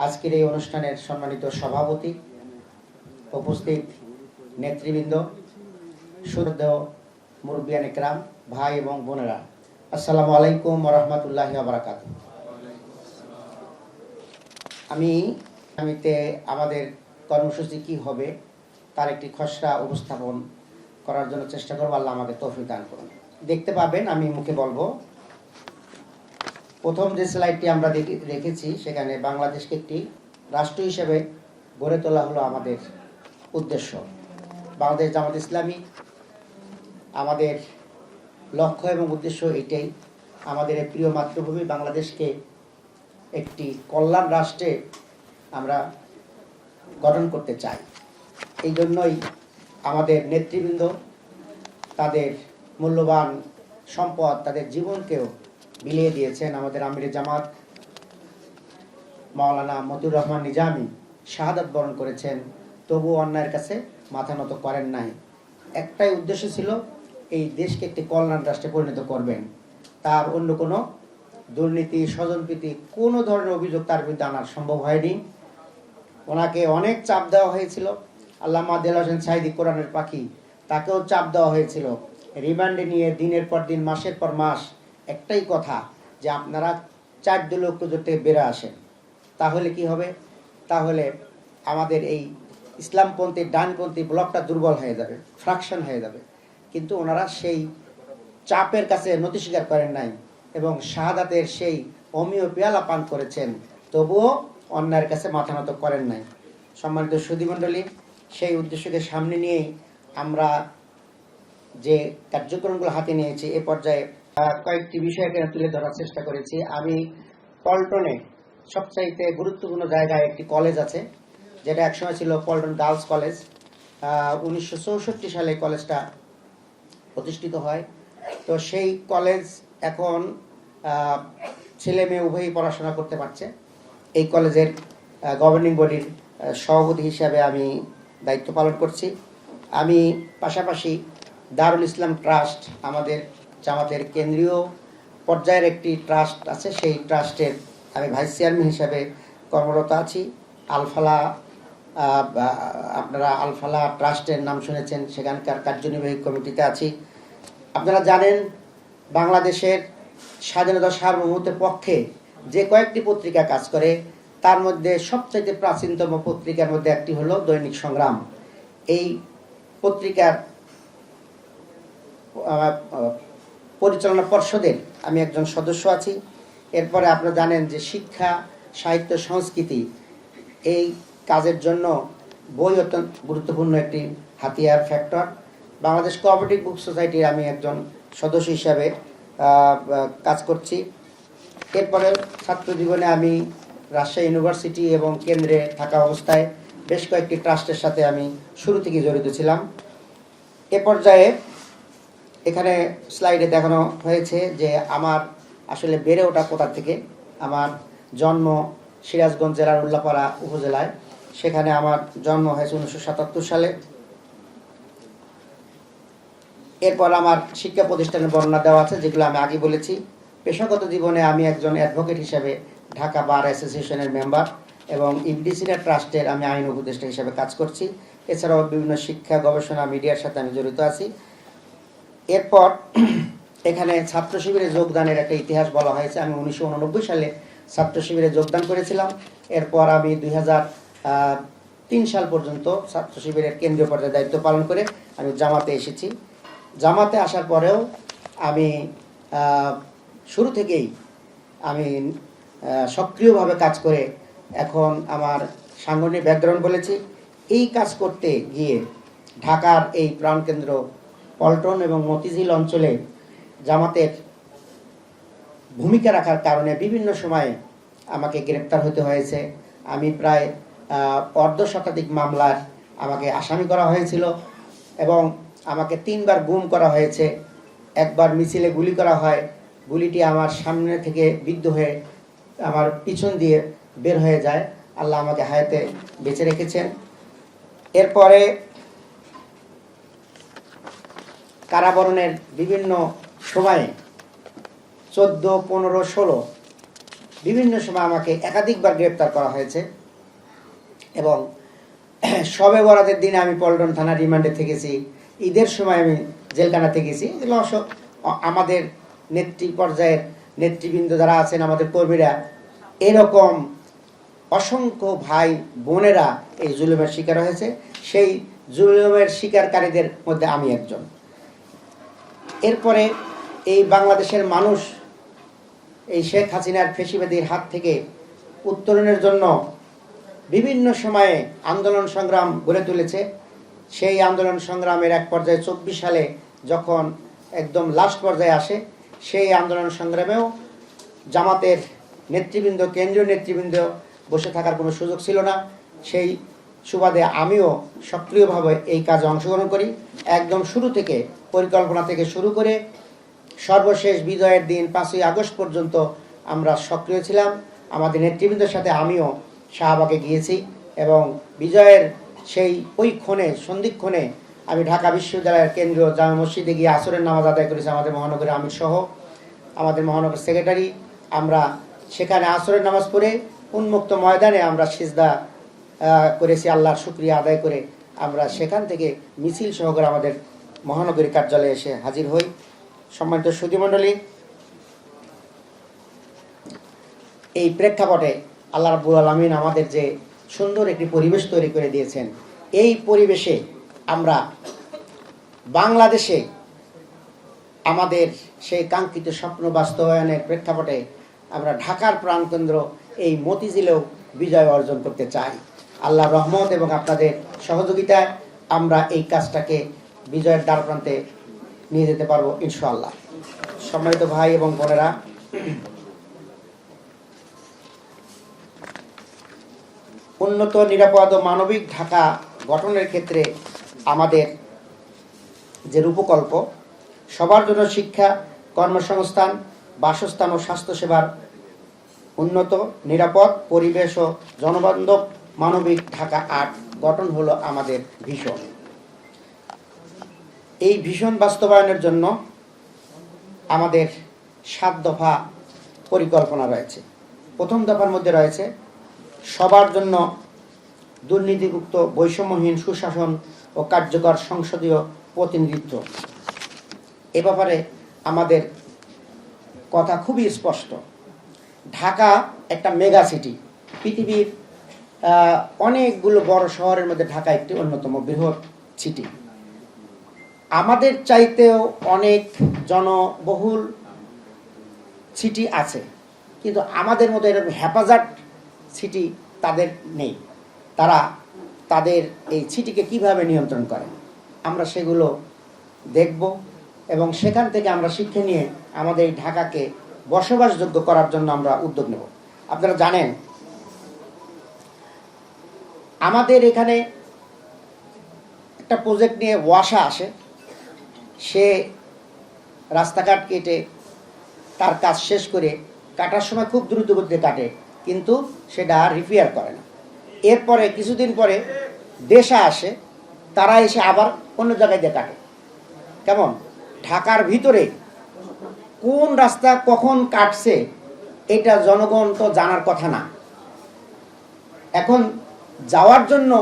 আজকের এই অনুষ্ঠানের সম্মানিত সভাপতি, উপস্থিত নেতৃবৃন্দ, শ্রদ্ধেয় মুরব্বিয়ান ইকরাম, ভাই এবং বোনেরা, আসসালামু আলাইকুম ওয়া রাহমাতুল্লাহি ওয়া বারাকাতুহু। আমিতে আমাদের কর্মসূচি কি হবে তার একটি খসড়া উপস্থাপন করার জন্য চেষ্টা করব। আল্লাহ আমাকে তৌফিক দান করুন। দেখতে পাবেন, আমি মুখে বলবো। প্রথম যে স্লাইডটি আমরা রেখেছি সেখানে বাংলাদেশকে একটি রাষ্ট্র হিসেবে গড়ে তোলা হলো আমাদের উদ্দেশ্য। বাংলাদেশ জামাত ইসলামী আমাদের লক্ষ্য এবং উদ্দেশ্য এটাই। আমাদের এই প্রিয় মাতৃভূমি বাংলাদেশকে একটি কল্যাণ রাষ্ট্রে আমরা গঠন করতে চাই। এই জন্যই আমাদের নেতৃবৃন্দ তাদের মূল্যবান সম্পদ, তাদের জীবনকেও বিলিয়ে দিয়েছেন। আমাদের আমিরে জামাত মাওলানা মতিউর রহমান নিজামী শাহাদাত বরণ করেছেন, তবুও অন্যায়ের কাছে মাথা নত করেন নাই। একটাই উদ্দেশ্য ছিল, এই দেশকে একটি কল্যাণ রাষ্ট্রে পরিণত করবেন। তার অন্য কোনো দুর্নীতি, স্বজনপ্রীতি, কোনো ধরনের অভিযোগ তার বিরুদ্ধে আনা সম্ভব হয়নি। ওনাকে অনেক চাপ দেওয়া হয়েছিল। আল্লামা দেলাওয়ার হোসেন সাঈদী, কোরআনের পাখি, তাকেও চাপ দেওয়া হয়েছিল। রিমান্ডে নিয়ে দিনের পর দিন, মাসের পর মাস একটাই কথা, যে আপনারা 4 দলীয় ঐক্যজোট থেকে বেরো আসেন। তাহলে কি হবে? তাহলে আমাদের এই ইসলামপন্থী ডানপন্থী ব্লকটা দুর্বল হয়ে যাবে, ফ্র্যাকশন হয়ে যাবে। কিন্তু ওনারা সেই চাপের কাছে নতি স্বীকার করেন নাই এবং শাহাদাতের সেই অমীয় পেয়ালা পান করেছেন, তবুও অন্যায়ের কাছে মাথা নত করেন নাই। সম্মানিত সুধীমণ্ডলী, সেই উদ্দেশ্যকে সামনে নিয়েই আমরা যে কার্যক্রমগুলো হাতে নিয়েছি, এ পর্যায়ে কয়েকটি বিষয় এখানে তুলে ধরার চেষ্টা করেছি। আমি পল্টনে সবচাইতে গুরুত্বপূর্ণ জায়গায় একটি কলেজ আছে, যেটা একসময় ছিল পল্টন গার্লস কলেজ। 1964 সালে কলেজটা প্রতিষ্ঠিত হয়। তো সেই কলেজ এখন ছেলে মেয়ে উভয়ই পড়াশোনা করতে পারছে। এই কলেজের গভর্নিং বডির সভাপতি হিসাবে আমি দায়িত্ব পালন করছি। আমি পাশাপাশি দারুল ইসলাম ট্রাস্ট, আমাদের জামাতের কেন্দ্রীয় পর্যায়ের একটি ট্রাস্ট আছে, সেই ট্রাস্টের আমি ভাইস চেয়ারম্যান হিসাবে কর্মরত আছি। আলফালা, আপনারা আলফালা ট্রাস্টের নাম শুনেছেন, সেখানকার কার্যনির্বাহী কমিটিতে আছি। আপনারা জানেন, বাংলাদেশের স্বাধীনতা সার্বভৌমত্বের পক্ষে যে কয়েকটি পত্রিকা কাজ করে, তার মধ্যে সবচাইতে প্রাচীনতম পত্রিকার মধ্যে একটি হলো দৈনিক সংগ্রাম। এই পত্রিকার পরিচালনা পর্ষদের আমি একজন সদস্য আছি। এরপরে আপনারা জানেন যে শিক্ষা, সাহিত্য, সংস্কৃতি, এই কাজের জন্য বই অত্যন্ত গুরুত্বপূর্ণ একটি হাতিয়ার, ফ্যাক্টর। বাংলাদেশ কোঅপারেটিভ বুক সোসাইটির আমি একজন সদস্য হিসাবে কাজ করছি। এরপরে ছাত্র জীবনে আমি রাজশাহী ইউনিভার্সিটি এবং কেন্দ্রে থাকা অবস্থায় বেশ কয়েকটি ট্রাস্টের সাথে আমি শুরু থেকে জড়িত ছিলাম। এ পর্যায়ে এখানে স্লাইডে দেখানো হয়েছে যে আমার আসলে বেড়ে ওঠা কোথা থেকে। আমার জন্ম সিরাজগঞ্জ জেলার উল্লাপাড়া উপজেলায়। সেখানে আমার জন্ম হয়েছে 1977 সালে। এরপর আমার শিক্ষা প্রতিষ্ঠানের বর্ণনা দেওয়া আছে, যেগুলো আমি আগে বলেছি। পেশাগত জীবনে আমি একজন অ্যাডভোকেট হিসেবে ঢাকা বার অ্যাসোসিয়েশনের মেম্বার এবং ইবডিসিনা ট্রাস্টের আমি আইন উপদেষ্টা হিসেবে কাজ করছি। এছাড়াও বিভিন্ন শিক্ষা, গবেষণা, মিডিয়ার সাথে আমি জড়িত আছি। এরপর এখানে ছাত্র শিবিরে যোগদানের একটা ইতিহাস বলা হয়েছে। আমি 1989 সালে ছাত্র শিবিরে যোগদান করেছিলাম। এরপর আমি 2003 সাল পর্যন্ত ছাত্র শিবিরের কেন্দ্রীয় পর্যায়ে দায়িত্ব পালন করে আমি জামাতে এসেছি। জামাতে আসার পরেও আমি শুরু থেকেই আমি সক্রিয়ভাবে কাজ করে এখন আমার সাংগঠনিক ব্যাকগ্রাউন্ড বলেছি। এই কাজ করতে গিয়ে ঢাকার এই প্রাণকেন্দ্র পল্টন এবং মতিঝিল অঞ্চলে জামাতের ভূমিকা রাখার কারণে বিভিন্ন সময়ে আমাকে গ্রেপ্তার হতে হয়েছে। আমি প্রায় অর্ধশতাধিক মামলার আমাকে আসামি করা হয়েছিল এবং আমাকে 3 বার গুম করা হয়েছে। একবার মিছিলে গুলি করা হয়, গুলিটি আমার সামনে থেকে বিদ্ধ হয়ে আমার পিছন দিয়ে বের হয়ে যায়। আল্লাহ আমাকে হায়াতে বেঁচে রেখেছেন। এরপরে কারাবরণের বিভিন্ন সময়ে 14, 15, 16 বিভিন্ন সময় আমাকে একাধিকবার গ্রেপ্তার করা হয়েছে এবং শবে বরাতের দিনে আমি পল্টন থানা রিমান্ডে থেকেছি, ঈদের সময় আমি জেলখানা থেকেছি। এগুলো আমাদের পর্যায়ের নেতৃবৃন্দ যারা আছেন, আমাদের কর্মীরা, এরকম অসংখ্য ভাই বোনেরা এই জুলুমের শিকার হয়েছে। সেই জুলুমের শিকারকারীদের মধ্যে আমি একজন। এরপরে এই বাংলাদেশের মানুষ এই শেখ হাসিনার ফেসিবাদীর হাত থেকে উত্তরণের জন্য বিভিন্ন সময়ে আন্দোলন সংগ্রাম গড়ে তুলেছে। সেই আন্দোলন সংগ্রামের এক পর্যায়ে 24 সালে যখন একদম লাস্ট পর্যায়ে আসে, সেই আন্দোলন সংগ্রামেও জামাতের নেতৃবৃন্দ, কেন্দ্রীয় নেতৃবৃন্দ বসে থাকার কোনো সুযোগ ছিল না। সেই সুবাদে আমিও সক্রিয়ভাবে এই কাজে অংশগ্রহণ করি। একদম শুরু থেকে, পরিকল্পনা থেকে শুরু করে সর্বশেষ বিজয়ের দিন 5ই আগস্ট পর্যন্ত আমরা সক্রিয় ছিলাম। আমাদের নেতৃবৃন্দের সাথে আমিও শাহবাগে গিয়েছি এবং বিজয়ের সেই ওই ক্ষণে, সন্ধিক্ষণে আমি ঢাকা বিশ্ববিদ্যালয়ের কেন্দ্রীয় জামে মসজিদে গিয়ে আসরের নামাজ আদায় করেছি। আমাদের মহানগরের আমির সহ আমাদের মহানগর সেক্রেটারি, আমরা সেখানে আসরের নামাজ পড়ে উন্মুক্ত ময়দানে আমরা সিজদা করেছি, আল্লাহর শুকরিয়া আদায় করে আমরা সেখান থেকে মিছিল সহকারে আমাদের মহানগরী কার্যালয়ে এসে হাজির হই। সম্মানিত সুধীমণ্ডলী, এই প্রেক্ষাপটে আল্লাহ রাব্বুল আলামিন আমাদের যে সুন্দর একটি পরিবেশ তৈরি করে দিয়েছেন, এই পরিবেশে আমরা বাংলাদেশে আমাদের সেই কাঙ্ক্ষিত স্বপ্ন বাস্তবায়নের প্রেক্ষাপটে আমরা ঢাকার প্রাণকেন্দ্র এই মতিঝিলেও বিজয় অর্জন করতে চাই। আল্লাহর রহমত এবং আপনাদের সহযোগিতায় আমরা এই কাজটাকে বিজয়ের দ্বারপ্রান্তে নিয়ে যেতে পারবো ইনশাআল্লাহ। সম্মানিত ভাই এবং বোনেরা, উন্নত, নিরাপদ ও মানবিক ঢাকা গঠনের ক্ষেত্রে আমাদের যে রূপকল্প, সবার জন্য শিক্ষা, কর্মসংস্থান, বাসস্থান ও স্বাস্থ্যসেবার উন্নত, নিরাপদ পরিবেশ ও জনবান্ধব মানবিক ঢাকা 8 গঠন হলো আমাদের ভিশন। এই ভিশন বাস্তবায়নের জন্য আমাদের 7 দফা পরিকল্পনা রয়েছে। প্রথম দফার মধ্যে রয়েছে সবার জন্য দুর্নীতিমুক্ত, বৈষম্যহীন সুশাসন ও কার্যকর সংসদীয় প্রতিনিধিত্ব। এ ব্যাপারে আমাদের কথা খুবই স্পষ্ট। ঢাকা একটা মেগা সিটি, পৃথিবীর অনেকগুলো বড় শহরের মধ্যে ঢাকা একটি অন্যতম বৃহৎ সিটি। আমাদের চাইতেও অনেক জনবহুল সিটি আছে, কিন্তু আমাদের মতো এরকম হ্যাপাজার্ড সিটি তাদের নেই। তারা তাদের এই সিটিকে কিভাবে নিয়ন্ত্রণ করে, আমরা সেগুলো দেখব এবং সেখান থেকে আমরা শিক্ষা নিয়ে আমাদের এই ঢাকাকে বসবাসযোগ্য করার জন্য আমরা উদ্যোগ নেব। আপনারা জানেন আমাদের এখানে একটা প্রজেক্ট নিয়ে ওয়াসা আসে, সে রাস্তাঘাট কেটে তার কাজ শেষ করে কাটার সময় খুব দ্রুত গতিতে কাটে, কিন্তু সেটা রিপেয়ার করে না। এরপরে কিছুদিন পরে দেশা আসে, তারা এসে আবার অন্য জায়গায় দিয়ে কাটে। কেমন? ঢাকার ভিতরে কোন রাস্তা কখন কাটছে এটা জনগণ তো জানার কথা না। এখন যাওয়ার জন্য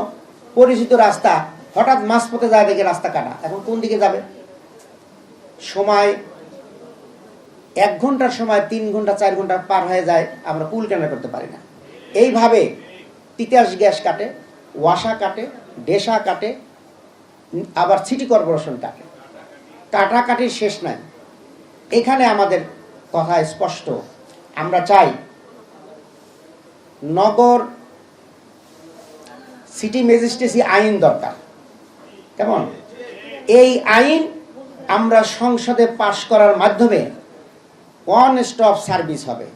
পরিচিত রাস্তা, হঠাৎ মাঝপথে যায় দেখে রাস্তা কাটা, এখন কোন দিকে যাবে? সময় 1 ঘন্টার সময় 3 ঘন্টা 4 ঘন্টা পার হয়ে যায়, আমরা কুল কেনা করতে পারি না। এইভাবে তিতাস গ্যাস কাটে, ওয়াসা কাটে, ডেসা কাটে, আবার সিটি কর্পোরেশন কাটে, কাটাকাটির শেষ নাই। এখানে আমাদের কথা স্পষ্ট, আমরা চাই নগর সিটি ম্যাজিস্ট্রেসি আইন দরকার। কেমন? এই আইন আমরা সংসদে পাশ করার মাধ্যমে ওয়ান স্টপ সার্ভিস হবে।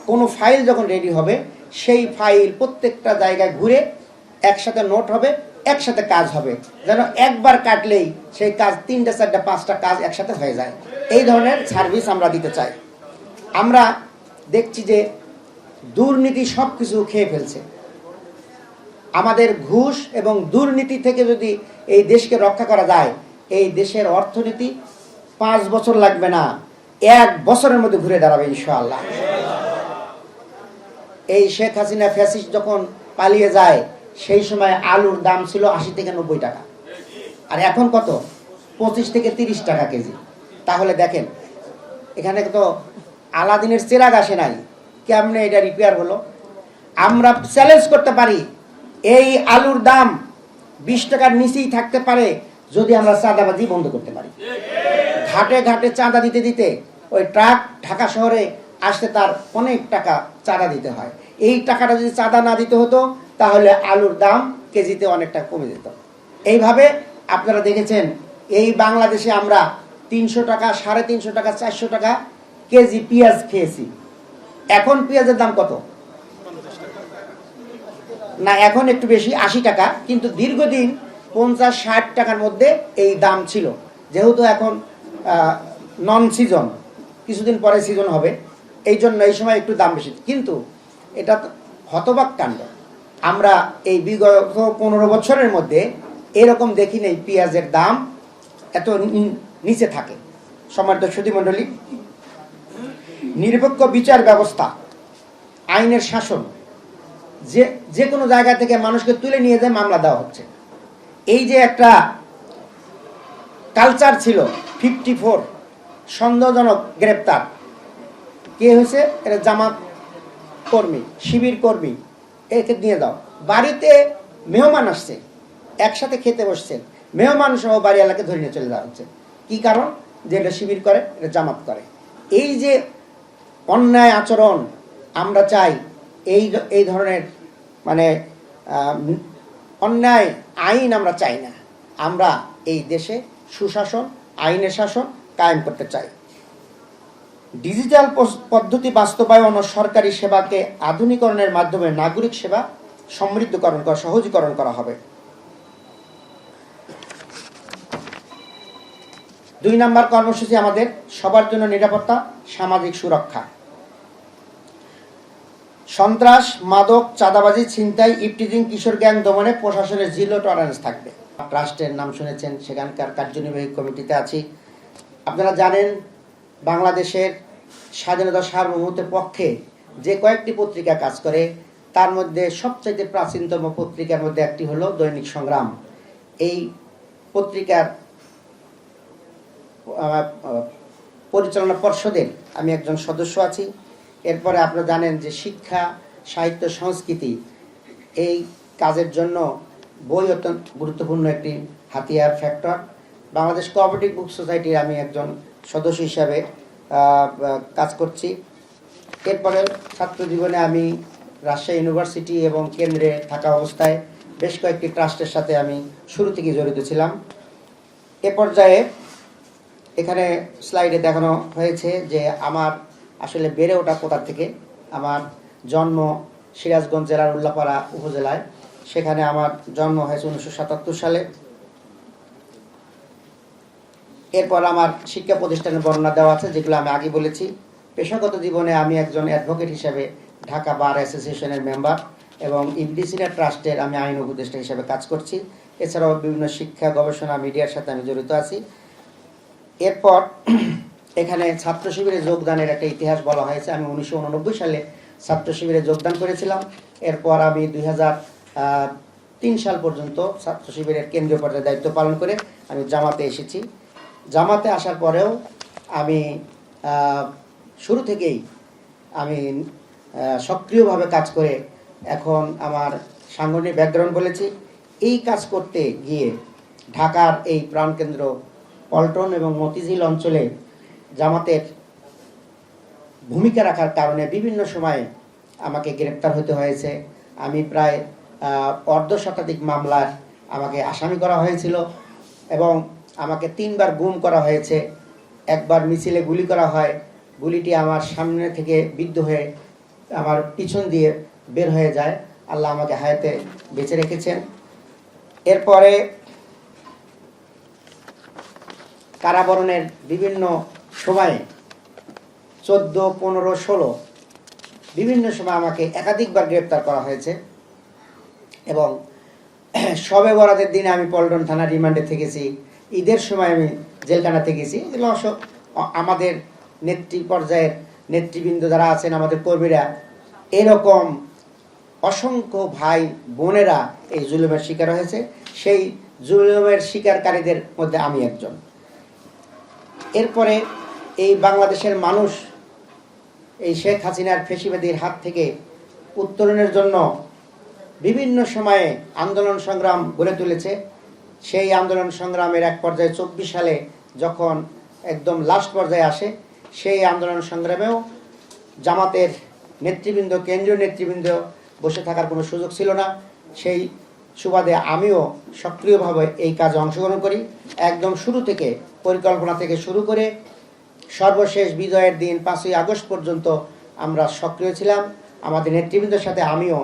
কোনো ফাইল যখন রেডি হবে, সেই ফাইল প্রত্যেকটা জায়গায় ঘুরে একসাথে নোট হবে, একসাথে কাজ হবে, যেন একবার কাটলেই সেই কাজ 3টা 4টা 5টা কাজ একসাথে হয়ে যায়। এই ধরনের সার্ভিস আমরা দিতে চাই। আমরা দেখছি যে দুর্নীতি সব কিছু খেয়ে ফেলছে। আমাদের ঘুষ এবং দুর্নীতি থেকে যদি এই দেশকে রক্ষা করা যায়, এই দেশের অর্থনীতি 5 বছর লাগবে না, 1 বছরের মধ্যে ঘুরে দাঁড়াবে ইনশাআল্লাহ। এই শেখ হাসিনা ফ্যাসিস্ট যখন পালিয়ে যায় সেই সময় আলুর দাম ছিল 80 থেকে 90 টাকা, আর এখন কত? 25 থেকে 30 টাকা কেজি। তাহলে দেখেন এখানে তো আলাদিনের চেরাগ আসে নাই, কেমনে এটা রিপেয়ার হলো? আমরা চ্যালেঞ্জ করতে পারি এই আলুর দাম 20 টাকার নিচেই থাকতে পারে যদি আমরা চাঁদাবাজি বন্ধ করতে পারি। ঘাটে ঘাটে চাঁদা দিতে দিতে ওই ট্রাক ঢাকা শহরে আসতে তার অনেক টাকা চাঁদা দিতে হয়। এই টাকাটা যদি চাঁদা না দিতে হতো তাহলে আলুর দাম কেজিতে অনেকটা কমে যেত। এইভাবে আপনারা দেখেছেন এই বাংলাদেশে আমরা 300 টাকা, 350 টাকা, 400 টাকা কেজি পেঁয়াজ খেয়েছি। এখন পেঁয়াজের দাম কত? না, এখন একটু বেশি, 80 টাকা। কিন্তু দীর্ঘদিন 50-60 টাকার মধ্যে এই দাম ছিল। যেহেতু এখন নন সিজন, কিছুদিন পরে সিজন হবে, এই জন্য এই সময় একটু দাম বেশি। কিন্তু এটা হতবাক কাণ্ড, আমরা এই বিগত 15 বছরের মধ্যে এরকম দেখি নেই পেঁয়াজের দাম এত নিচে থাকে। সম্মানিত সুধীমণ্ডলী, নিরপেক্ষ বিচার ব্যবস্থা, আইনের শাসন, যে কোনো জায়গা থেকে মানুষকে তুলে নিয়ে যায় মামলা দেওয়া হচ্ছে। এই যে একটা কালচার ছিল 54 সন্দেহজনক গ্রেপ্তার, কে হয়েছে? এটা জামাত কর্মী, শিবির কর্মী, একে নিয়ে দাও। বাড়িতে মেহমান আসছে, একসাথে খেতে বসছেন, মেহমান সহ বাড়ি এলাকাকে ধরে নিয়ে চলে যাওয়া হচ্ছে। কি কারণ? যে এটা শিবির করে, এটা জামাত করে। এই যে অন্যায় আচরণ, আমরা চাই এই ধরনের মানে অন্যায় আইন আমরা চাই না। আমরা এই দেশে সুশাসন, আইনের শাসন কায়েম করতে চাই। ডিজিটাল পদ্ধতি বাস্তবায়ন ও সরকারি সেবাকে আধুনিকরণের মাধ্যমে নাগরিক সেবা সমৃদ্ধকরণ করা, সহজীকরণ করা হবে। 2 নম্বর কর্মসূচি আমাদের সবার জন্য নিরাপত্তা, সামাজিক সুরক্ষা। সন্ত্রাস, মাদক, চাঁদাবাজি, ছিনতাই, ইফটিজিং, কিশোর গ্যাং দমনে প্রশাসনের জিরো টলারেন্স থাকবে। ট্রাস্টের নাম শুনেছেন, সেখানকার কার্যনির্বাহী কমিটিতে আছি। আপনারা জানেন বাংলাদেশের স্বাধীনতা সার্বভৌমত্বের পক্ষে যে কয়েকটি পত্রিকা কাজ করে তার মধ্যে সবচেয়ে প্রাচীনতম পত্রিকার মধ্যে একটি হলো দৈনিক সংগ্রাম। এই পত্রিকার পরিচালনা পর্ষদের আমি একজন সদস্য আছি। এরপরে আপনারা জানেন যে শিক্ষা, সাহিত্য, সংস্কৃতি এই কাজের জন্য বই অত্যন্ত গুরুত্বপূর্ণ একটি হাতিয়ার ফ্যাক্টর। বাংলাদেশ কোঅপারেটিভ বুক সোসাইটির আমি একজন সদস্য হিসাবে কাজ করছি। এরপরে ছাত্র জীবনে আমি রাজশাহী ইউনিভার্সিটি এবং কেন্দ্রে থাকা অবস্থায় বেশ কয়েকটি ট্রাস্টের সাথে আমি শুরু থেকে জড়িত ছিলাম। এ পর্যায়ে এখানে স্লাইডে দেখানো হয়েছে যে আমার আসলে বেড়ে ওঠা কোথা থেকে। আমার জন্ম সিরাজগঞ্জ জেলার উল্লাপাড়া উপজেলায়, সেখানে আমার জন্ম হয়েছে 1977 সালে। এরপর আমার শিক্ষা প্রতিষ্ঠানের বর্ণনা দেওয়া আছে, যেগুলো আমি আগে বলেছি। পেশাগত জীবনে আমি একজন অ্যাডভোকেট হিসেবে ঢাকা বার অ্যাসোসিয়েশনের মেম্বার এবং ইবলিসিনা ট্রাস্টের আমি আইন উপদেষ্টা হিসেবে কাজ করছি। এছাড়াও বিভিন্ন শিক্ষা, গবেষণা, মিডিয়ার সাথে আমি জড়িত আছি। এরপর এখানে ছাত্র শিবিরে যোগদানের একটা ইতিহাস বলা হয়েছে। আমি 1989 সালে ছাত্র শিবিরে যোগদান করেছিলাম। এরপর আমি 2003 সাল পর্যন্ত ছাত্র শিবিরের কেন্দ্রীয় পর্যায়ে দায়িত্ব পালন করে আমি জামাতে এসেছি। জামাতে আসার পরেও আমি শুরু থেকেই আমি সক্রিয়ভাবে কাজ করে এখন আমার সাংগঠনিক ব্যাকগ্রাউন্ড বলেছি। এই কাজ করতে গিয়ে ঢাকার এই প্রাণকেন্দ্র পল্টন এবং মতিঝিল অঞ্চলে জামাতের ভূমিকা রাখার কারণে বিভিন্ন সময়ে আমাকে গ্রেপ্তার হতে হয়েছে। আমি প্রায় অর্ধশতাধিক মামলার আমাকে আসামি করা হয়েছিল এবং আমাকে 3 বার গুম করা হয়েছে। একবার মিছিলে গুলি করা হয়, গুলিটি আমার সামনে থেকে বিদ্ধ হয়ে আমার পিছন দিয়ে বের হয়ে যায়। আল্লাহ আমাকে হায়াতে বেঁচে রেখেছেন। এরপরে কারাবরণের বিভিন্ন সময়ে 14, 15, 16 বিভিন্ন সময় আমাকে একাধিকবার গ্রেপ্তার করা হয়েছে এবং শবে বরাতের দিনে আমি পল্টন থানা রিমান্ডে থেকেছি। ঈদের সময় আমি জেলখানা থেকেছি। এগুলো আমাদের নেতৃ পর্যায়ের নেতৃবৃন্দ যারা আছেন, আমাদের কর্মীরা এরকম অসংখ্য ভাই বোনেরা এই জুলুমের শিকার হয়েছে। সেই জুলুমের শিকারকারীদের মধ্যে আমি একজন। এরপরে এই বাংলাদেশের মানুষ এই শেখ হাসিনার ফেসিবাদীর হাত থেকে উত্তরণের জন্য বিভিন্ন সময়ে আন্দোলন সংগ্রাম গড়ে তুলেছে। সেই আন্দোলন সংগ্রামের এক পর্যায়ে 24 সালে যখন একদম লাস্ট পর্যায়ে আসে, সেই আন্দোলন সংগ্রামেও জামাতের নেতৃবৃন্দ, কেন্দ্রীয় নেতৃবৃন্দ বসে থাকার কোনো সুযোগ ছিল না। সেই সুবাদে আমিও সক্রিয়ভাবে এই কাজে অংশগ্রহণ করি। একদম শুরু থেকে, পরিকল্পনা থেকে শুরু করে সর্বশেষ বিজয়ের দিন 5ই আগস্ট পর্যন্ত আমরা সক্রিয় ছিলাম। আমাদের নেতৃবৃন্দের সাথে আমিও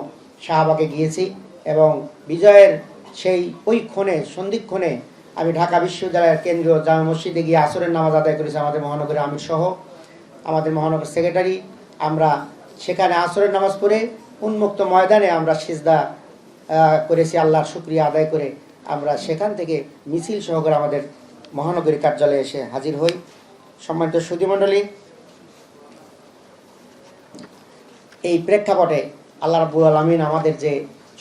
শাহবাগে গিয়েছি এবং বিজয়ের সেই ওই ক্ষণে, সন্ধিক্ষণে আমি ঢাকা বিশ্ববিদ্যালয়ের কেন্দ্রীয় জামে মসজিদে গিয়ে আসরের নামাজ আদায় করেছি। আমাদের মহানগরের আমির সহ আমাদের মহানগর সেক্রেটারি, আমরা সেখানে আসরের নামাজ পড়ে উন্মুক্ত ময়দানে আমরা সিজদা করেছি। আল্লাহর শুকরিয়া আদায় করে আমরা সেখান থেকে মিছিল সহকারে আমাদের মহানগরী কার্যালয়ে এসে হাজির হই। সম্মানিত সুধীমণ্ডলী, এই প্রেক্ষাপটে আল্লাহ রাব্বুল আলামিন আমাদের যে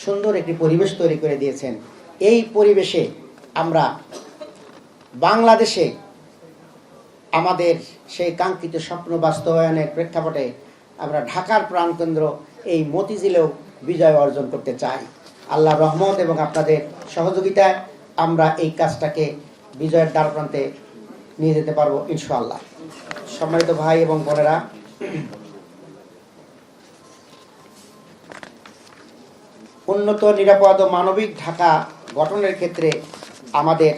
সুন্দর একটি পরিবেশ তৈরি করে দিয়েছেন, এই পরিবেশে আমরা বাংলাদেশে আমাদের সেই কাঙ্ক্ষিত স্বপ্ন বাস্তবায়নের প্রেক্ষাপটে আমরা ঢাকার প্রাণকেন্দ্র এই মতিঝিলেও বিজয় অর্জন করতে চাই। আল্লাহর রহমত এবং আপনাদের সহযোগিতায় আমরা এই কাজটাকে বিজয়ের দ্বারপ্রান্তে নিয়ে যেতে পারবো ইনশাআল্লাহ। সম্মানিত ভাই এবং বোনেরা, উন্নত, নিরাপদ ও মানবিক ঢাকা গঠনের ক্ষেত্রে আমাদের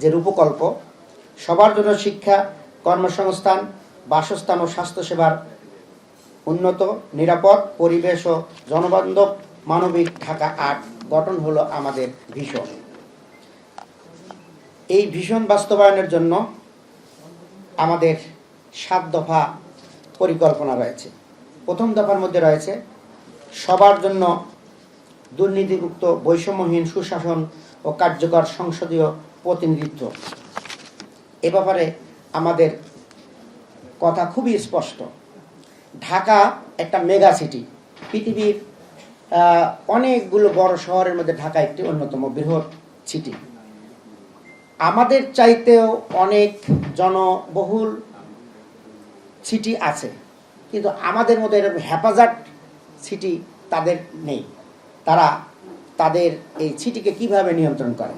যে রূপকল্প, সবার জন্য শিক্ষা, কর্মসংস্থান, বাসস্থান ও স্বাস্থ্যসেবার উন্নত, নিরাপদ পরিবেশ ও জনবান্ধব মানবিক ঢাকা 8 গঠন হলো আমাদের ভিশন। এই ভিশন বাস্তবায়নের জন্য আমাদের 7 দফা পরিকল্পনা রয়েছে। প্রথম দফার মধ্যে রয়েছে সবার জন্য দুর্নীতিমুক্ত, বৈষম্যহীন সুশাসন ও কার্যকর সংসদীয় প্রতিনিধিত্ব। এ ব্যাপারে আমাদের কথা খুবই স্পষ্ট। ঢাকা একটা মেগা সিটি, পৃথিবীর অনেকগুলো বড় শহরের মধ্যে ঢাকা একটি অন্যতম বৃহৎ সিটি। আমাদের চাইতেও অনেক জনবহুল সিটি আছে, কিন্তু আমাদের মধ্যে এরকম হ্যাপাজার্ড সিটি তাদের নেই। তারা তাদের এই সিটিকে কিভাবে নিয়ন্ত্রণ করে,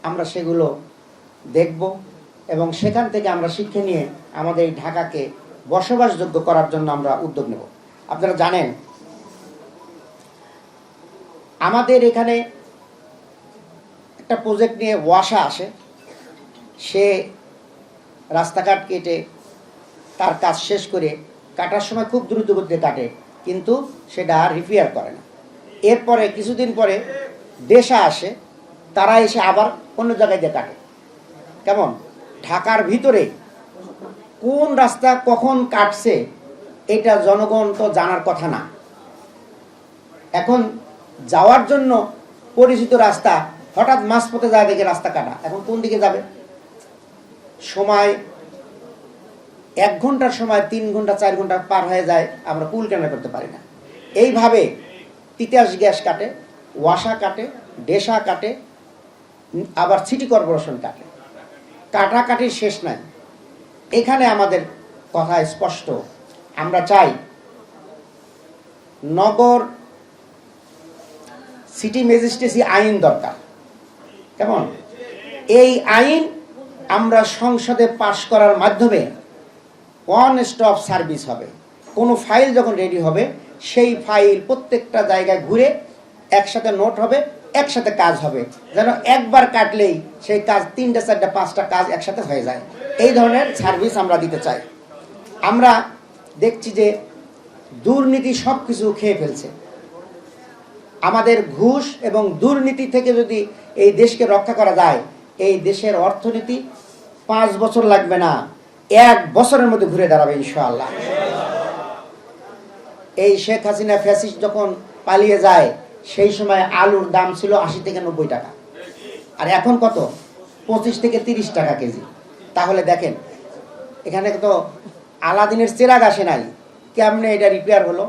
আমরা সেগুলো দেখব এবং সেখান থেকে আমরা শিক্ষা নিয়ে আমাদের এই ঢাকাকে বসবাসযোগ্য করার জন্য আমরা উদ্যোগ নেব। আপনারা জানেন আমাদের এখানে একটা প্রজেক্ট নিয়ে ওয়াসা আসে, সে রাস্তাঘাট কেটে তার কাজ শেষ করে কাটার সময় খুব দ্রুত গতিতে কাটে, কিন্তু সেটা রিপেয়ার করে না। এরপরে কিছুদিন পরে দেশা আসে, তারা এসে আবার অন্য জায়গায় দিয়ে কাটে। কেমন? ঢাকার ভিতরে কোন রাস্তা কখন কাটছে এটা জনগণ তো জানার কথা না। এখন যাওয়ার জন্য পরিচিত রাস্তা, হঠাৎ মাঝপথে যায় দেখে রাস্তা কাটা, এখন কোন দিকে যাবে? সময় 1 ঘন্টার সময় 3 ঘন্টা 4 ঘন্টা পার হয়ে যায়, আমরা কুল কেনা করতে পারি না। এইভাবে তিতাস গ্যাস কাটে, ওয়াসা কাটে, ডেসা কাটে, আবার সিটি কর্পোরেশন কাটে, কাটাকাটির শেষ নাই। এখানে আমাদের কথা স্পষ্ট, আমরা চাই নগর সিটি ম্যাজিস্ট্রেসি আইন দরকার। কেমন? এই আইন আমরা সংসদে পাশ করার মাধ্যমে ওয়ান স্টপ সার্ভিস হবে। কোনো ফাইল যখন রেডি হবে, সেই ফাইল প্রত্যেকটা জায়গায় ঘুরে একসাথে নোট হবে, একসাথে কাজ হবে, যেন একবার কাটলেই সেই কাজ 3টা 4টা 5টা কাজ একসাথে হয়ে যায়। এই ধরনের সার্ভিস আমরা দিতে চাই। আমরা দেখছি যে দুর্নীতি সব কিছু খেয়ে ফেলছে। আমাদের ঘুষ এবং দুর্নীতি থেকে যদি এই দেশকে রক্ষা করা যায়, এই দেশের অর্থনীতি 5 বছর লাগবে না, 1 বছরের মধ্যে ঘুরে দাঁড়াবে ইনশাআল্লাহ। এই শেখ হাসিনা ফ্যাসিস্ট যখন পালিয়ে যায়, সেই সময় আলুর দাম ছিল 80 থেকে 90 টাকা, আর এখন কত? 25 থেকে 30 টাকা কেজি। তাহলে দেখেন, এখানে তো আলাদিনের চেরাগ আসে নাই, কেমনে এটা রিপেয়ার হলো?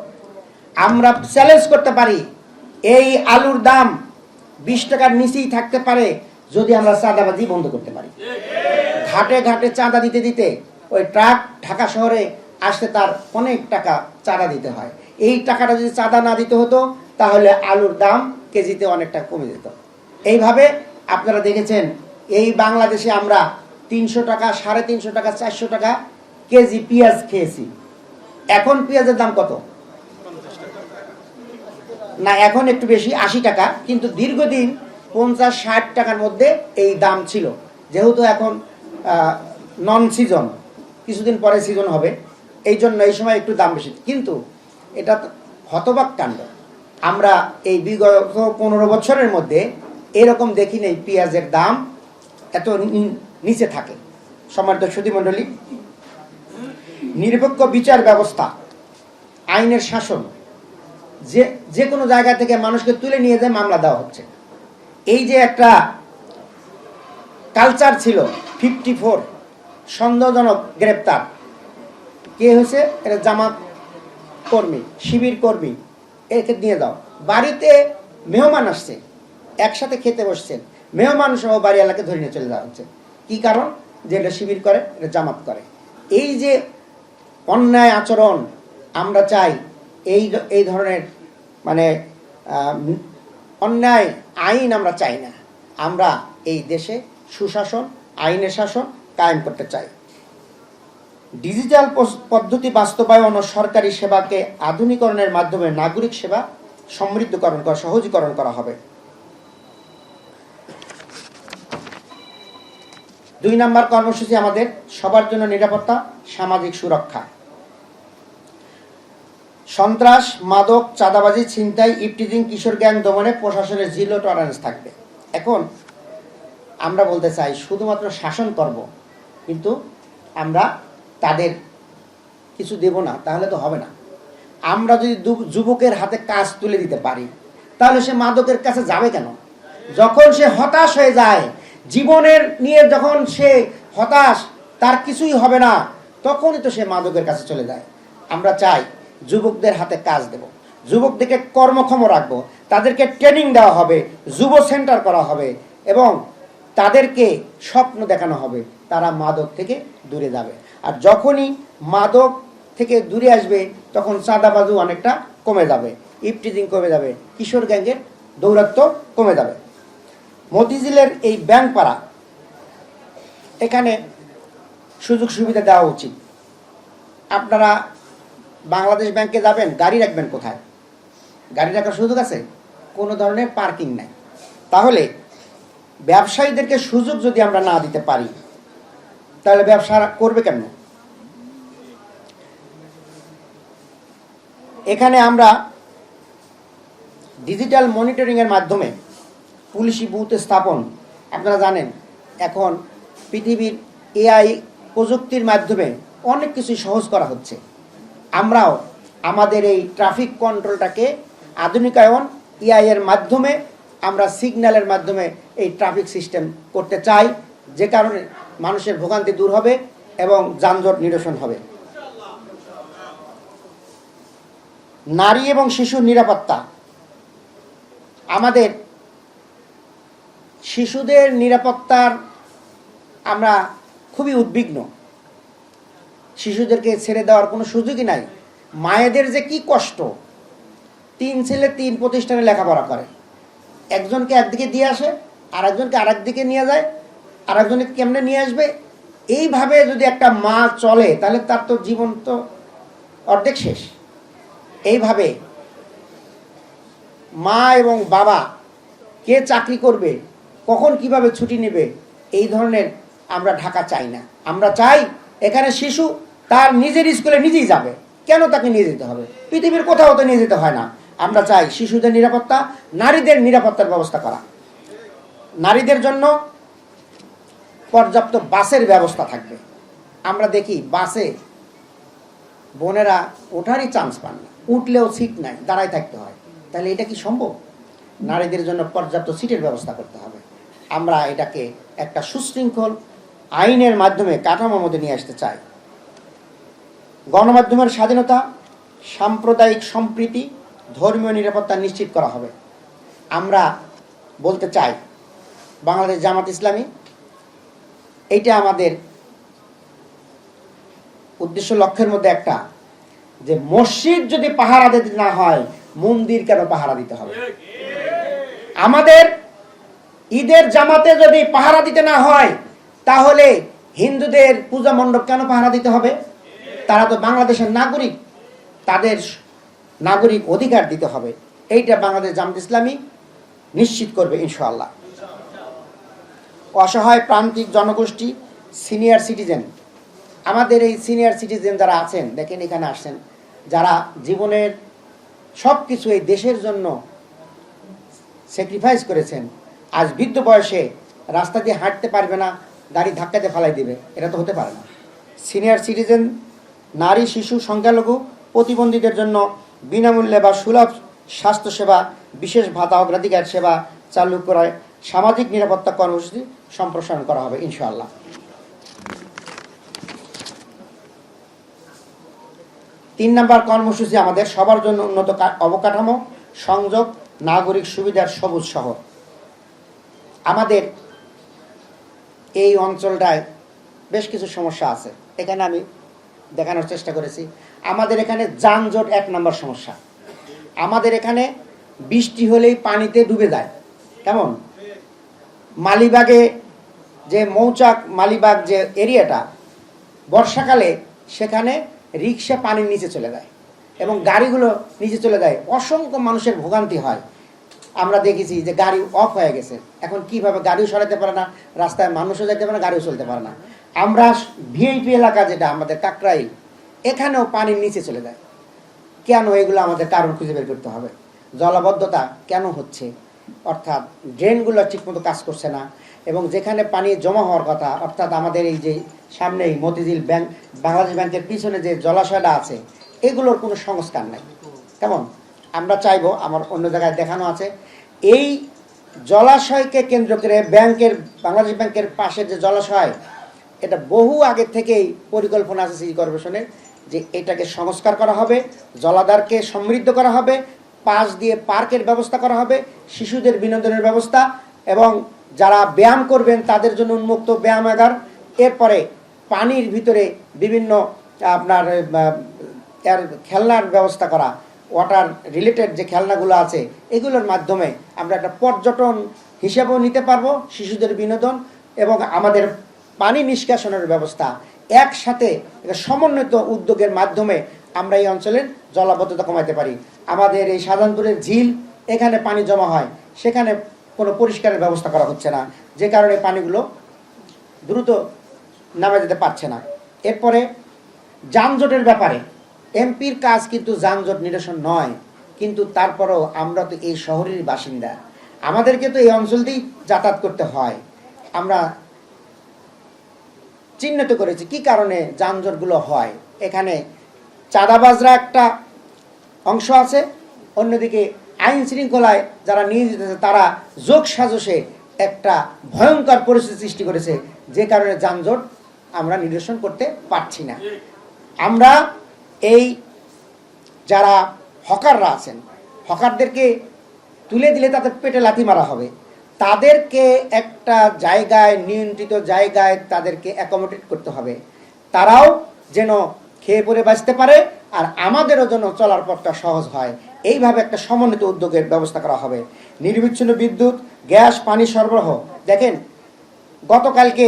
আমরা চ্যালেঞ্জ করতে পারি এই আলুর দাম 20 টাকার নিচেই থাকতে পারে যদি আমরা চাঁদাবাজি বন্ধ করতে পারি। ঘাটে ঘাটে চাঁদা দিতে দিতে ওই ট্রাক ঢাকা শহরে আসতে তার অনেক টাকা চাঁদা দিতে হয়। এই টাকাটা যদি চাঁদা না দিতে হতো তাহলে আলুর দাম কেজিতে অনেকটা কমে যেত। এইভাবে আপনারা দেখেছেন এই বাংলাদেশে আমরা 300 টাকা, 350 টাকা, 400 টাকা কেজি পেঁয়াজ খেয়েছি। এখন পেঁয়াজের দাম কত? না, এখন একটু বেশি, 80 টাকা। কিন্তু দীর্ঘদিন 50-60 টাকার মধ্যে এই দাম ছিল। যেহেতু এখন নন সিজন, কিছুদিন পরে সিজন হবে, এই জন্য এই সময় একটু দাম বেশি। কিন্তু এটা হতবাক কাণ্ড, আমরা এই বিগত 15 বছরের মধ্যে এরকম দেখি নেই পেঁয়াজের দাম এত নিচে থাকে। সম্মানিত সুধীমণ্ডলী, নিরপেক্ষ বিচার ব্যবস্থা, আইনের শাসন, যে কোনো জায়গা থেকে মানুষকে তুলে নিয়ে যায় মামলা দেওয়া হচ্ছে। এই যে একটা কালচার ছিল 54 সন্দেহজনক গ্রেপ্তার, কে হয়েছে? এটা জামাত কর্মী, শিবির কর্মী, একে নিয়ে দাও। বাড়িতে মেহমান আসছে, একসাথে খেতে বসছেন, মেহমান সহ বাড়ি এলাকাকে ধরে নিয়ে চলে যাওয়া হচ্ছে। কি কারণ? যে এটা শিবির করে, এটা জামাত করে। এই যে অন্যায় আচরণ, আমরা চাই এই ধরনের মানে অন্যায় আইন আমরা চাই না। আমরা এই দেশে সুশাসন, আইনের শাসন কায়েম করতে চাই। ডিজিটাল পদ্ধতি বাস্তবায়ন ও সরকারি সেবাকে আধুনিকরণের মাধ্যমে নাগরিক সেবা সমৃদ্ধকরণ করা, সহজীকরণ করা হবে। 2 নম্বর কর্মসূচি আমাদের সবার জন্য নিরাপত্তা, সামাজিক সুরক্ষা। সন্ত্রাস, মাদক, চাঁদাবাজি, ছিনতাই, ইফটিজিং, কিশোর গ্যাং দমনে প্রশাসনের 0 টলারেন্স থাকবে। এখন আমরা বলতে চাই শুধুমাত্র শাসন করব, কিন্তু আমরা তাদের কিছু দেব না, তাহলে তো হবে না। আমরা যদি যুবকের হাতে কাজ তুলে দিতে পারি, তাহলে সে মাদকের কাছে যাবে কেন? যখন সে হতাশ হয়ে যায়, জীবনের নিয়ে যখন সে হতাশ, তার কিছুই হবে না, তখনই তো সে মাদকের কাছে চলে যায়। আমরা চাই যুবকদের হাতে কাজ দেব, যুবকদেরকে কর্মক্ষম রাখবো, তাদেরকে ট্রেনিং দেওয়া হবে, যুব সেন্টার করা হবে এবং তাদেরকে স্বপ্ন দেখানো হবে তারা মাদক থেকে দূরে যাবে। আর যখনই মাদক থেকে দূরে আসবে তখন চাঁদাবাজি অনেকটা কমে যাবে, ইফটিজিং কমে যাবে, কিশোর গ্যাংয়ের দৌরাত্ম্য কমে যাবে। মতিঝিলের এই ব্যাংকপাড়া, এখানে সুযোগ সুবিধা দেওয়া উচিত। আপনারা বাংলাদেশ ব্যাংকে যাবেন, গাড়ি রাখবেন কোথায়? গাড়ি রাখার সুযোগ আছে? কোনো ধরনের পার্কিং নাই। তাহলে ব্যবসায়ীদেরকে সুযোগ যদি আমরা না দিতে পারি, তাহলে ব্যবসা করবে কেন? এখানে আমরা ডিজিটাল মনিটরিংয়ের মাধ্যমে পুলিশি বুথ স্থাপন, আপনারা জানেন এখন পৃথিবীর এআই প্রযুক্তির মাধ্যমে অনেক কিছু সহজ করা হচ্ছে। আমরাও আমাদের এই ট্রাফিক কন্ট্রোলটাকে আধুনিকায়ন, এআই এর মাধ্যমে আমরা সিগন্যালের মাধ্যমে এই ট্রাফিক সিস্টেম করতে চাই, যে কারণে মানুষের ভোগান্তি দূর হবে এবং যানজট নিরসন হবে। নারী এবং শিশুর নিরাপত্তা, আমাদের শিশুদের নিরাপত্তার আমরা খুবই উদ্বিগ্ন। শিশুদেরকে ছেড়ে দেওয়ার কোনো সুযোগই নাই। মায়েদের যে কি কষ্ট, 3 ছেলে 3 প্রতিষ্ঠানে লেখাপড়া করে, একজনকে একদিকে দিয়ে আসে, আর একজনকে আরেক দিকে নিয়ে যায়, আর একজনকে কেমনে নিয়ে আসবে। এইভাবে যদি একটা মা চলে তাহলে তার তো জীবন তো অর্ধেক শেষ। এইভাবে মা এবং বাবা কে চাকরি করবে, কখন কিভাবে ছুটি নেবে, এই ধরনের আমরা ঢাকা চাই না। আমরা চাই এখানে শিশু তার নিজের স্কুলে নিজেই যাবে, কেন তাকে নিয়ে যেতে হবে? পৃথিবীর কোথাও তো নিয়ে যেতে হয় না। আমরা চাই শিশুদের নিরাপত্তা, নারীদের নিরাপত্তার ব্যবস্থা করা। নারীদের জন্য পর্যাপ্ত বাসের ব্যবস্থা থাকবে। আমরা দেখি বাসে বোনেরা ওঠারই চান্স পান না, উঠলেও সিট নাই, দাঁড়ায় থাকতে হয়। তাহলে এটা কি সম্ভব? নারীদের জন্য পর্যাপ্ত সিটের ব্যবস্থা করতে হবে। আমরা এটাকে একটা সুশৃঙ্খল আইনের মাধ্যমে কাঠামোর মধ্যে নিয়ে আসতে চাই। গণমাধ্যমের স্বাধীনতা, সাম্প্রদায়িক সম্প্রীতি ধর্মীয় নিরাপত্তা নিশ্চিত করা হবে। আমরা বলতে চাই বাংলাদেশ জামাত ইসলামী এইটা আমাদের উদ্দেশ্য লক্ষ্যের মধ্যে একটা, যে মসজিদ যদি পাহারা দিতে না হয় মন্দির কেন পাহারা দিতে হবে? আমাদের ঈদের জামাতে যদি পাহারা দিতে না হয় তাহলে হিন্দুদের পূজা মণ্ডপ কেন পাহারা দিতে হবে? তারা তো বাংলাদেশের নাগরিক, তাদের নাগরিক অধিকার দিতে হবে। এইটা বাংলাদেশ জামাত ইসলামী নিশ্চিত করবে ইনশাআল্লাহ। অসহায় প্রান্তিক জনগোষ্ঠী, সিনিয়র সিটিজেন, আমাদের এই সিনিয়র সিটিজেন যারা আছেন, দেখেন এখানে আসছেন, যারা জীবনের সব কিছু এই দেশের জন্য স্যাক্রিফাইস করেছেন, আজ বৃদ্ধ বয়সে রাস্তা দিয়ে হাঁটতে পারবে না, গাড়ি ধাক্কাতে ফেলাই দিবে, এটা তো হতে পারে না। সিনিয়র সিটিজেন, নারী, শিশু, সংখ্যালঘু, প্রতিবন্ধীদের জন্য বিনামূল্যে বা সুলভ স্বাস্থ্যসেবা, বিশেষ ভাতা, অগ্রাধিকার সেবা চালু করায় সামাজিক নিরাপত্তা কর্মসূচি সম্প্রসারণ করা হবে ইনশাআল্লাহ। 3 নম্বর কর্মসূচি আমাদের সবার জন্য উন্নত অবকাঠামো, সংযোগ, নাগরিক সুবিধার সবুজ শহর। আমাদের এই অঞ্চলটায় বেশ কিছু সমস্যা আছে, এখানে আমি দেখানোর চেষ্টা করেছি। আমাদের এখানে যানজট 1 নম্বর সমস্যা। আমাদের এখানে বৃষ্টি হলেই পানিতে ডুবে যায়। কেমন? মালিবাগে যে মৌচাক মালিবাগ যে এরিয়াটা, বর্ষাকালে সেখানে রিক্সা পানির নিচে চলে যায় এবং গাড়িগুলো নিচে চলে যায়, অসংখ্য মানুষের ভোগান্তি হয়। আমরা দেখেছি যে গাড়ি অফ হয়ে গেছে, এখন কিভাবে গাড়িও সরাতে পারে না, রাস্তায় মানুষও যেতে পারে না, গাড়িও চলতে পারে না। আমরা ভিআইপি এলাকা যেটা আমাদের কাকরাইল, এখানেও পানির নিচে চলে যায়। কেন? এগুলো আমাদের কারণ খুঁজে বের করতে হবে। জলাবদ্ধতা কেন হচ্ছে? অর্থাৎ ড্রেনগুলো ঠিকমতো কাজ করছে না, এবং যেখানে পানি জমা হওয়ার কথা, অর্থাৎ আমাদের এই যে সামনেই মতিঝিল ব্যাংক, বাংলাদেশ ব্যাংকের পিছনে যে জলাশয়টা আছে, এগুলোর কোনো সংস্কার নাই। কেমন? আমরা চাইবো, আমার অন্য জায়গায় দেখানো আছে, এই জলাশয়কে কেন্দ্র করে ব্যাংকের, বাংলাদেশ ব্যাংকের পাশে যে জলাশয়, এটা বহু আগে থেকেই পরিকল্পনা আছে সিটি কর্পোরেশনের, যে এটাকে সংস্কার করা হবে, জলাধারকে সমৃদ্ধ করা হবে, পাশ দিয়ে পার্কের ব্যবস্থা করা হবে, শিশুদের বিনোদনের ব্যবস্থা, এবং যারা ব্যায়াম করবেন তাদের জন্য উন্মুক্ত ব্যায়ামাগার। এরপরে পানির ভিতরে বিভিন্ন আপনার খেলনার ব্যবস্থা করা, ওয়াটার রিলেটেড যে খেলনাগুলো আছে, এগুলোর মাধ্যমে আমরা একটা পর্যটন হিসেবেও নিতে পারবো, শিশুদের বিনোদন এবং আমাদের পানি নিষ্কাশনের ব্যবস্থা একসাথে সমন্বিত উদ্যোগের মাধ্যমে আমরা এই অঞ্চলের জলাবদ্ধতা কমাতে পারি। আমাদের এই শাহজাহানপুরের ঝিল, এখানে পানি জমা হয়, সেখানে কোনো পরিষ্কারের ব্যবস্থা করা হচ্ছে না, যে কারণে পানিগুলো দ্রুত নামে যেতে পারছে না। এরপরে যানজটের ব্যাপারে এমপির কাজ কিন্তু যানজট নিরসন নয়, কিন্তু তারপরেও আমরা তো এই শহরের বাসিন্দা, আমাদেরকে তো এই অঞ্চল দিয়েই যাতায়াত করতে হয়। আমরা চিহ্নিত করেছি কি কারণে যানজটগুলো হয়। এখানে চাঁদাবাজরা একটা অংশ আছে, অন্যদিকে আইন শৃঙ্খলায় যারা নিয়োজিত আছে তারা যোগ সাজসে একটা ভয়ঙ্কর পরিস্থিতি সৃষ্টি করেছে, যে কারণে যানজট আমরা নিরসন করতে পারছি না। আমরা এই যারা হকাররা আছেন, হকারদেরকে তুলে দিলে তাদের পেটে লাথি মারা হবে, তাদেরকে একটা জায়গায়, নিয়ন্ত্রিত জায়গায় তাদেরকে অ্যাকোমোডেট করতে হবে, তারাও যেন খেয়ে পরে বাঁচতে পারে আর আমাদেরও যেন চলার পথটা সহজ হয়। এইভাবে একটা সমন্বিত উদ্যোগের ব্যবস্থা করা হবে। নির্বিচ্ছিন্ন বিদ্যুৎ, গ্যাস, পানি সরবরাহ। দেখেন, গতকালকে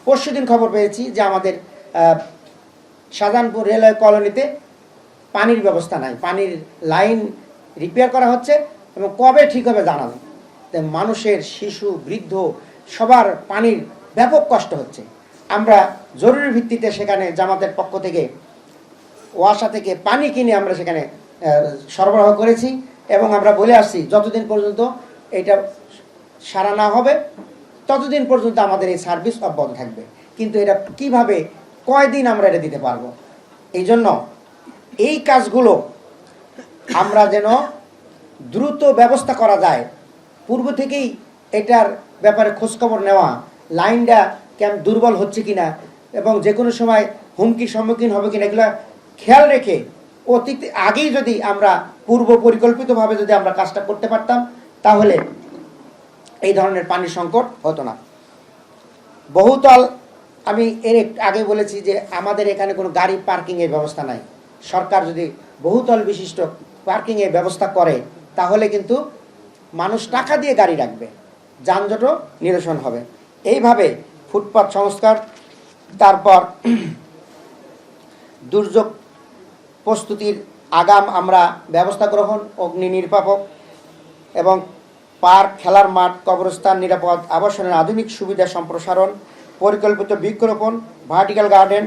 পরশুদিন খবর পেয়েছি যে আমাদের শাহজাহানপুর রেলওয়ে কলোনিতে পানির ব্যবস্থা নাই, পানির লাইন রিপেয়ার করা হচ্ছে এবং কবে ঠিক হবে জানা নেই। মানুষের, শিশু, বৃদ্ধ সবার পানির ব্যাপক কষ্ট হচ্ছে। আমরা জরুরি ভিত্তিতে সেখানে জামাতের পক্ষ থেকে ওয়াসা থেকে পানি কিনে আমরা সেখানে সরবরাহ করেছি এবং আমরা বলে আসছি যতদিন পর্যন্ত এটা সারা না হবে ততদিন পর্যন্ত আমাদের এই সার্ভিস অব্যাহত থাকবে। কিন্তু এটা কিভাবে, কয়দিন আমরা এটা দিতে পারবো? এই জন্য এই কাজগুলো আমরা যেন দ্রুত ব্যবস্থা করা যায়, পূর্ব থেকেই এটার ব্যাপারে খোঁজখবর নেওয়া, লাইনটা কেমন দুর্বল হচ্ছে কিনা এবং যে কোনো সময় হুমকির সম্মুখীন হবে কিনা, এগুলো খেয়াল রেখে অতীত আগেই যদি আমরা পূর্ব পরিকল্পিতভাবে যদি আমরা কাজটা করতে পারতাম তাহলে এই ধরনের পানির সংকট হতো না। বহুতল, আমি এর আগে বলেছি যে আমাদের এখানে কোনো গাড়ি পার্কিংয়ের ব্যবস্থা নাই। সরকার যদি বহুতল বিশিষ্ট পার্কিংয়ের ব্যবস্থা করে তাহলে কিন্তু মানুষ টাকা দিয়ে গাড়ি রাখবে, যানজটও নিরসন হবে। এইভাবে ফুটপাত সংস্কার, তারপর দুর্যোগ প্রস্তুতির আগাম আমরা ব্যবস্থা গ্রহণ, অগ্নি নির্বাপক এবং পার্ক, খেলার মাঠ, কবরস্থান, নিরাপদ আবাসনের আধুনিক সুবিধা সম্প্রসারণ, পরিকল্পিত বৃক্ষরোপণ, ভার্টিক্যাল গার্ডেন,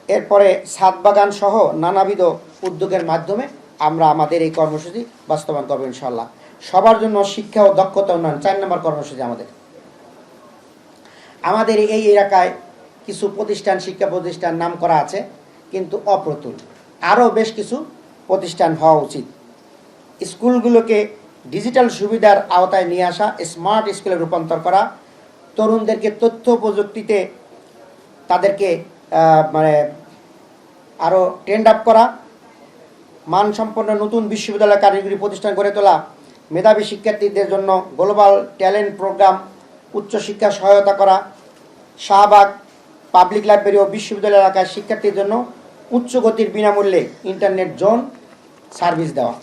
এরপরে ছাদ বাগান সহ নানাবিধ উদ্যোগের মাধ্যমে আমরা আমাদের এই কর্মসূচি বাস্তবায়ন করবো ইনশাল্লাহ। সবার জন্য শিক্ষা ও দক্ষতা উন্নয়ন 4 নম্বর কর্মসূচি। আমাদের এই এলাকায় কিছু প্রতিষ্ঠান, শিক্ষা প্রতিষ্ঠান নাম করা আছে কিন্তু অপ্রতুল, আরও বেশ কিছু প্রতিষ্ঠান হওয়া উচিত। স্কুলগুলোকে ডিজিটাল সুবিধার আওতায় নিয়ে আসা, স্মার্ট স্কুলে রূপান্তর করা, তরুণদেরকে তথ্য প্রযুক্তিতে তাদেরকে আরও ট্রেন্ড আপ করা, মানসম্পন্ন নতুন বিশ্ববিদ্যালয় কারিগরি প্রতিষ্ঠান গড়ে তোলা, মেধাবী শিক্ষার্থীদের জন্য গ্লোবাল ট্যালেন্ট প্রোগ্রাম, উচ্চশিক্ষা সহায়তা করা, শাহবাগ পাবলিক লাইব্রেরি ও বিশ্ববিদ্যালয় এলাকায় শিক্ষার্থীদের জন্য উচ্চ গতির বিনামূল্যে ইন্টারনেট জোন সার্ভিস দেওয়া,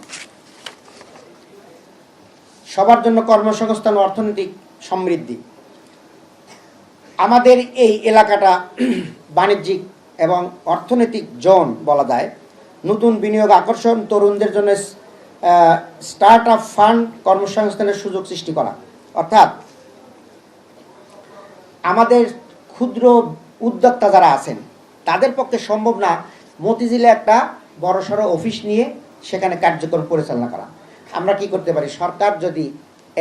সবার জন্য কর্মসংস্থান ও অর্থনৈতিক সমৃদ্ধি। আমাদের এই এলাকাটা বাণিজ্যিক এবং অর্থনৈতিক জোন বলা যায়। নতুন বিনিয়োগ আকর্ষণ, তরুণদের জন্য স্টার্ট আপ ফান্ড, কর্মসংস্থানের সুযোগ সৃষ্টি করা। অর্থাৎ আমাদের ক্ষুদ্র উদ্যোক্তা যারা আছেন তাদের পক্ষে সম্ভব না মতিঝিলে একটা বড়সড় অফিস নিয়ে সেখানে কার্যক্রম পরিচালনা করা। আমরা কি করতে পারি, সরকার যদি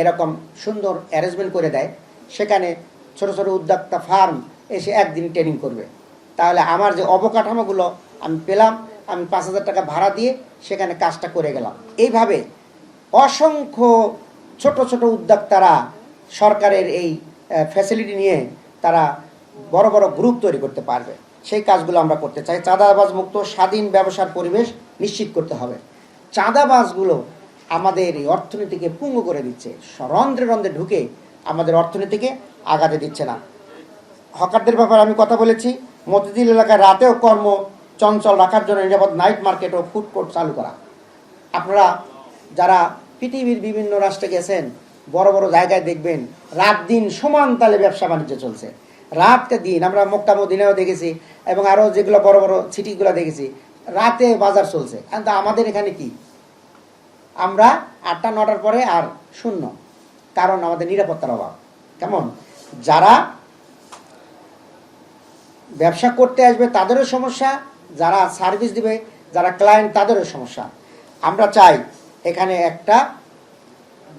এরকম সুন্দর অ্যারেঞ্জমেন্ট করে দেয়, সেখানে ছোট ছোট উদ্যোক্তা ফার্ম এসে একদিন ট্রেনিং করবে, তাহলে আমার যে অবকাঠামোগুলো আমি পেলাম, আমি 5,000 টাকা ভাড়া দিয়ে সেখানে কাজটা করে গেলাম। এইভাবে অসংখ্য ছোট ছোট উদ্যোক্তারা সরকারের এই ফ্যাসিলিটি নিয়ে তারা বড় বড় গ্রুপ তৈরি করতে পারবে। সেই কাজগুলো আমরা করতে চাই। চাঁদাবাজ মুক্ত স্বাধীন ব্যবসার পরিবেশ নিশ্চিত করতে হবে। চাঁদাবাজগুলো আমাদের এই অর্থনীতিকে পুঙ্গ করে দিচ্ছে, রন্ধ্রে রন্ধ্রে ঢুকে আমাদের অর্থনীতিকে আগাতে দিচ্ছে না। হকারদের ব্যাপারে আমি কথা বলেছি। মতিঝিল এলাকায় রাতেও কর্ম চঞ্চল রাখার জন্য নিরাপদ নাইট মার্কেট ও ফুড কোর্ট চালু করা। আপনারা যারা পৃথিবীর বিভিন্ন রাষ্ট্রে গেছেন, বড় বড় জায়গায় দেখবেন রাত দিন সমান তালে ব্যবসা বাণিজ্য চলছে। রাতকে দিন আমরা মক্কা মদিনাও দেখেছি এবং আরও যেগুলো বড় বড় সিটিগুলো দেখেছি, রাতে বাজার চলছে। কিন্তু আমাদের এখানে কি, আমরা 8টা 9টার পরে আর শূন্য, কারণ আমাদের নিরাপত্তার অভাব। কেমন, যারা ব্যবসা করতে আসবে তাদেরও সমস্যা, যারা সার্ভিস দিবে, যারা ক্লায়েন্ট তাদেরও সমস্যা। আমরা চাই এখানে একটা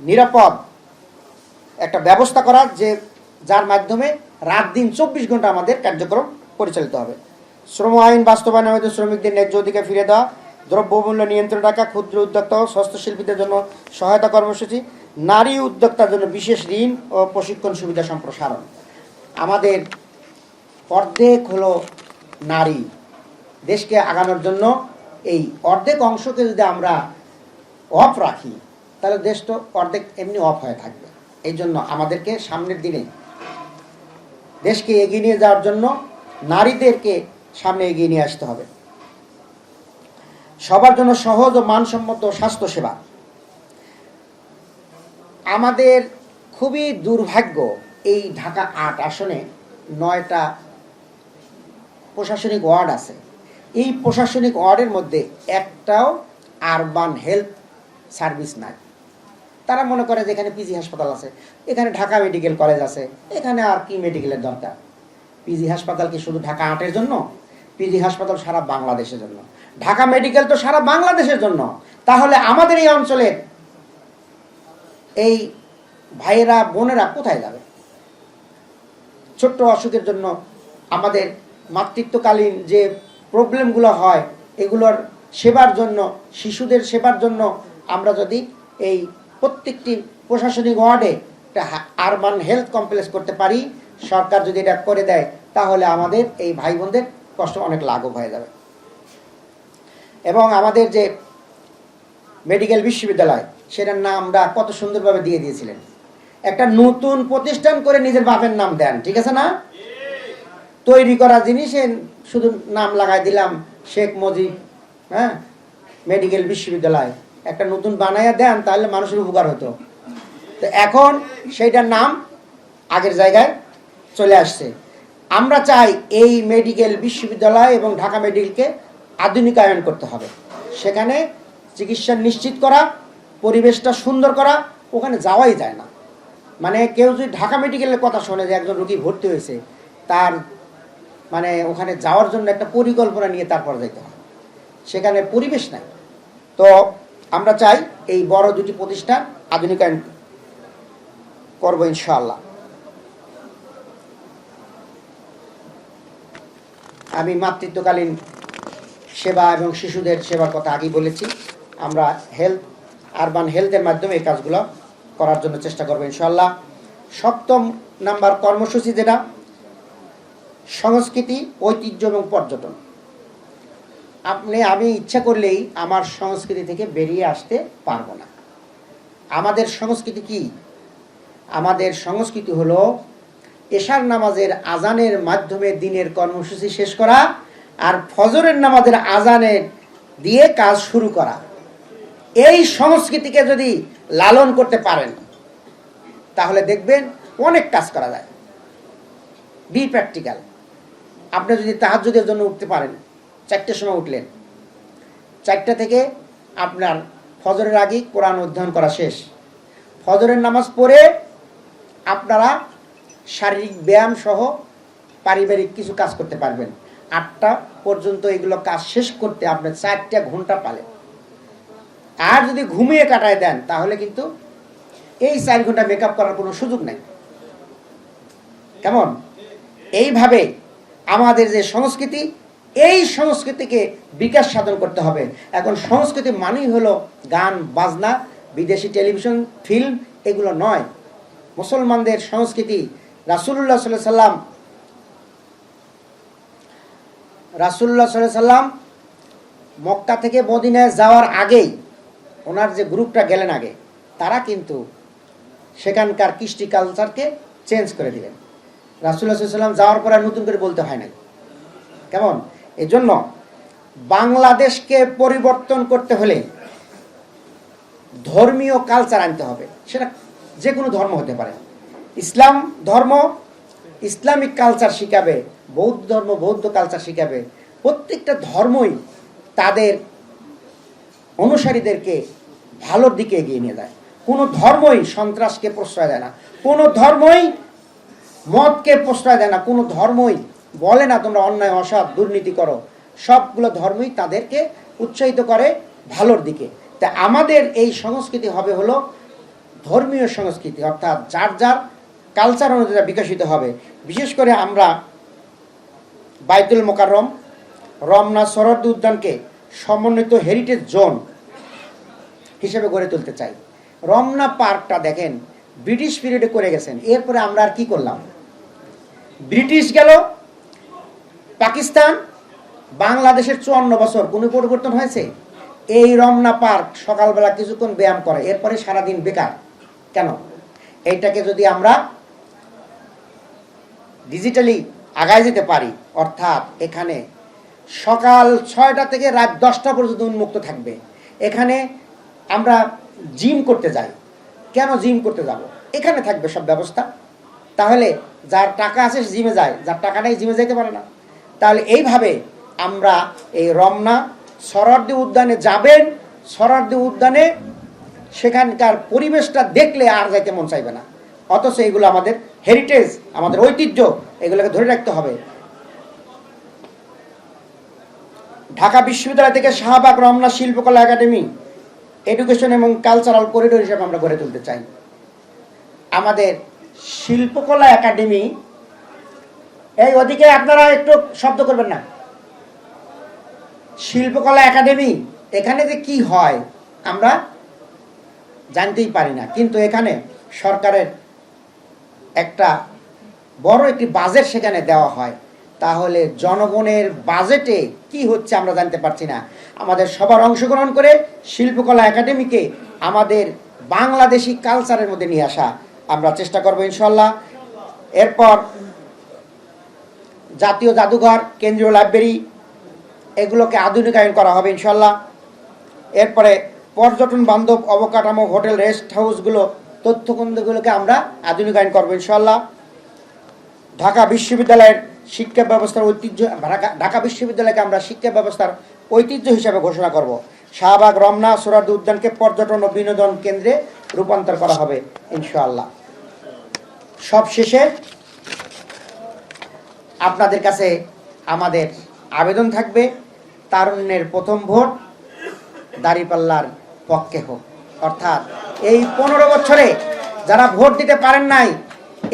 নিরাপদ একটা ব্যবস্থা করা, যে যার মাধ্যমে রাত দিন 24 ঘন্টা আমাদের কার্যক্রম পরিচালিত হবে। শ্রম আইন বাস্তবায়নে আমাদের শ্রমিকদের ন্যায্য অধিকার ফিরে দেওয়া, দ্রব্যমূল্য নিয়ন্ত্রণ রাখা, ক্ষুদ্র উদ্যোক্তা ও হস্তশিল্পীদের জন্য সহায়তা কর্মসূচি, নারী উদ্যোক্তার জন্য বিশেষ ঋণ ও প্রশিক্ষণ সুবিধা সম্প্রসারণ। আমাদের অর্ধেক হলো নারী। দেশকে আগানোর জন্য এই অর্ধেক অংশকে যদি আমরা অফ রাখি তাহলে দেশ তো অর্ধেক এমনি অফ হয়ে থাকবে। এই জন্য আমাদেরকে সামনের দিনে দেশকে এগিয়ে নিয়ে যাওয়ার জন্য নারীদেরকে সামনে এগিয়ে নিয়ে আসতে হবে। সবার জন্য সহজ ও মানসম্মত স্বাস্থ্যসেবা। আমাদের খুবই দুর্ভাগ্য, এই ঢাকা 8 আসনে 9টা প্রশাসনিক ওয়ার্ড আছে। এই প্রশাসনিক ওয়ার্ডের মধ্যে একটাও আরবান হেলথ সার্ভিস নাই। তারা মনে করে যে এখানে পিজি হাসপাতাল আছে, এখানে ঢাকা মেডিকেল কলেজ আছে, এখানে আর কি মেডিকেলের দরকার। পিজি হাসপাতাল কি শুধু ঢাকা 8-এর জন্য? পিজি হাসপাতাল সারা বাংলাদেশের জন্য। ঢাকা মেডিকেল তো সারা বাংলাদেশের জন্য। তাহলে আমাদের এই অঞ্চলের এই ভাইয়েরা বোনেরা কোথায় যাবে? ছোট্ট অসুখের জন্য, আমাদের মাতৃত্বকালীন যে প্রবলেমগুলো হয় এগুলোর সেবার জন্য, শিশুদের সেবার জন্য আমরা যদি এই প্রত্যেকটি প্রশাসনিক ওয়ার্ডে একটা আরবান হেলথ কমপ্লেক্স করতে পারি, সরকার যদি এটা করে দেয়, তাহলে আমাদের এই ভাই বোনদের কষ্ট অনেক লাঘব হয়ে যাবে। এবং আমাদের যে মেডিকেল বিশ্ববিদ্যালয় সেটার নাম আমরা কত সুন্দরভাবে দিয়ে দিয়েছিলেন। একটা নতুন প্রতিষ্ঠান করে নিজের বাপের নাম দেন, ঠিক আছে না? তৈরি করা জিনিসে শুধু নাম লাগাই দিলাম শেখ মুজিব মেডিকেল বিশ্ববিদ্যালয়, একটা নতুন বানাইয়া দেন তাহলে মানুষের উপকার হতো। তো এখন সেইটার নাম আগের জায়গায় চলে আসছে। আমরা চাই এই মেডিকেল বিশ্ববিদ্যালয় এবং ঢাকা মেডিকেলকে আধুনিকায়ন করতে হবে, সেখানে চিকিৎসা নিশ্চিত করা, পরিবেশটা সুন্দর করা। ওখানে যাওয়াই যায় না, মানে কেউ যদি ঢাকা মেডিকেলের কথা শোনে যে একজন রোগী ভর্তি হয়েছে, তার মানে ওখানে যাওয়ার জন্য একটা পরিকল্পনা নিয়ে তারপর যাইতে হয়, সেখানে পরিবেশ নাই। তো আমরা চাই এই বড় দুটি প্রতিষ্ঠান আধুনিকায়ন করব ইনশাআল্লাহ। আমি মাতৃত্বকালীন সেবা এবং শিশুদের সেবার কথা আগেই বলেছি। আমরা আরবান হেলথের মাধ্যমে এই কাজগুলো করার জন্য চেষ্টা করবো ইনশাআল্লাহ। 7 নাম্বার কর্মসূচি যেটা সংস্কৃতি, ঐতিহ্য এবং পর্যটন। আমি ইচ্ছা করলেই আমার সংস্কৃতি থেকে বেরিয়ে আসতে পারবো না। আমাদের সংস্কৃতি কি? আমাদের সংস্কৃতি হলো এশার নামাজের আজানের মাধ্যমে দিনের কর্মসূচি শেষ করা আর ফজরের নামাজের আজানের দিয়ে কাজ শুরু করা। এই সংস্কৃতিকে যদি লালন করতে পারেন তাহলে দেখবেন অনেক কাজ করা যায়। B practical. আপনি যদি তাহাজ্জুদের জন্য উঠতে পারেন, 4টার সময় উঠলেন, 4টা থেকে আপনার ফজরের আগে কোরআন অধ্যয়ন করা শেষ, ফজরের নামাজ পড়ে আপনারা শারীরিক ব্যায়াম সহ পারিবারিক কিছু কাজ করতে পারবেন। 8টা পর্যন্ত এগুলো কাজ শেষ করতে আপনি 4টা ঘন্টা পালেন। আর যদি ঘুমিয়ে কাটায় দেন তাহলে কিন্তু এই 4 ঘন্টা মেকআপ করার কোনো সুযোগ নেই। কেমন? এইভাবে আমাদের যে সংস্কৃতি, এই সংস্কৃতিকে বিকাশ সাধন করতে হবে। এখন সংস্কৃতি মানেই হলো গান বাজনা, বিদেশি টেলিভিশন, ফিল্ম, এগুলো নয়। মুসলমানদের সংস্কৃতি রাসূলুল্লাহ সাল্লাল্লাহু আলাইহি সাল্লাম মক্কা থেকে মদিনায় যাওয়ার আগেই, ওনার যে গ্রুপটা গেলেন আগে, তারা কিন্তু সেখানকার কৃষ্টি কালচারকে চেঞ্জ করে দিলেন। রাসূলুল্লাহ সাল্লাল্লাহু আলাইহি সাল্লাম যাওয়ার পর নতুন করে বলতে হয় না। কেমন? এজন্য বাংলাদেশকে পরিবর্তন করতে হলে ধর্মীয় কালচার আনতে হবে। সেটা যে কোনো ধর্ম হতে পারে। ইসলাম ধর্ম ইসলামিক কালচার শিখাবে, বৌদ্ধ ধর্ম বৌদ্ধ কালচার শিখাবে। প্রত্যেকটা ধর্মই তাদের অনুসারীদেরকে ভালোর দিকে এগিয়ে নিয়ে যায়। কোনো ধর্মই সন্ত্রাসকে প্রশ্রয় দেয় না, কোনো ধর্মই মদকে প্রশ্রয় দেয় না, কোনো ধর্মই বলে না তোমরা অন্যায় অসৎ দুর্নীতি করো। সবগুলো ধর্মই তাদেরকে উৎসাহিত করে ভালোর দিকে। তা আমাদের এই সংস্কৃতি হবে হলো ধর্মীয় সংস্কৃতি, অর্থাৎ যার যার কালচার অনুযায়ী বিকশিত হবে। বিশেষ করে আমরা বাইতুল মোকাররম, রমনা সরোয়ার্দী উদ্যানকে সমন্বিত হেরিটেজ জোন হিসেবে গড়ে তুলতে চাই। রমনা পার্কটা দেখেন ব্রিটিশ পিরিয়ডে করে গেছেন, এরপরে আমরা আর কি করলাম? ব্রিটিশ গেল, পাকিস্তান, বাংলাদেশের 54 বছর কোনো পরিবর্তন হয়েছে? এই রমনা পার্ক সকালবেলা কিছুক্ষণ ব্যায়াম করে, এরপরে সারাদিন বেকার কেন? এইটাকে যদি আমরা ডিজিটালি আগায় যেতে পারি, অর্থাৎ এখানে সকাল 6টা থেকে রাত 10টা পর্যন্ত উন্মুক্ত থাকবে। এখানে আমরা জিম করতে যাই, কেন জিম করতে যাব? এখানে থাকবে সব ব্যবস্থা। তাহলে যার টাকা আছে সে জিমে যায়, যার টাকা নেই জিমে যাইতে পারে না। তাহলে এইভাবে আমরা এই রমনা সরোয়ার্দী উদ্যানে যাবেন, সরোয়ার্দী উদ্যানে সেখানকার পরিবেশটা দেখলে আর যাইতে মন চাইবে না। অথচ এগুলো আমাদের হেরিটেজ, আমাদের ঐতিহ্য, এগুলোকে ধরে রাখতে হবে। ঢাকা বিশ্ববিদ্যালয় থেকে শাহবাগ রমনা শিল্পকলা একাডেমি এডুকেশন এবং কালচারাল করিডোর হিসেবে আমরা গড়ে তুলতে চাই। আমাদের শিল্পকলা একাডেমি, এই ওদিকে আপনারা একটু শব্দ করবেন না। শিল্পকলা একাডেমি এখানে যে কি হয় আমরা জানতেই পারি না, কিন্তু এখানে সরকারের একটা বড় একটি বাজেট সেখানে দেওয়া হয়। তাহলে জনগণের বাজেটে কি হচ্ছে আমরা জানতে পারছি না। আমাদের সবার অংশগ্রহণ করে শিল্পকলা একাডেমিকে আমাদের বাংলাদেশি কালচারের মধ্যে নিয়ে আসা আমরা চেষ্টা করব ইনশাল্লাহ। এরপর জাতীয় জাদুঘর, কেন্দ্রীয় লাইব্রেরি এগুলোকে আধুনিকায়ন করা হবে ইনশাল্লাহ। এরপরে পর্যটন বান্ধব অবকাঠামো, হোটেল, রেস্ট হাউসগুলো, তথ্যকেন্দ্রগুলোকে আমরা আধুনিকায়ন করবো ইনশাল্লাহ। ঢাকা বিশ্ববিদ্যালয়ের শিক্ষা ব্যবস্থার ঐতিহ্য, ঢাকা বিশ্ববিদ্যালয়কে আমরা শিক্ষা ব্যবস্থার ঐতিহ্য হিসাবে ঘোষণা করব। শাহবাগ, রমনা, সোহরাওয়ার্দী উদ্যানকে পর্যটন ও বিনোদন কেন্দ্রে রূপান্তর করা হবে ইনশাআল্লাহ। সবশেষে আপনাদের কাছে আমাদের আবেদন থাকবে, তারুণ্যের প্রথম ভোট দাঁড়িপাল্লার পক্ষে হোক। অর্থাৎ এই 15 বছরে যারা ভোট দিতে পারেন নাই,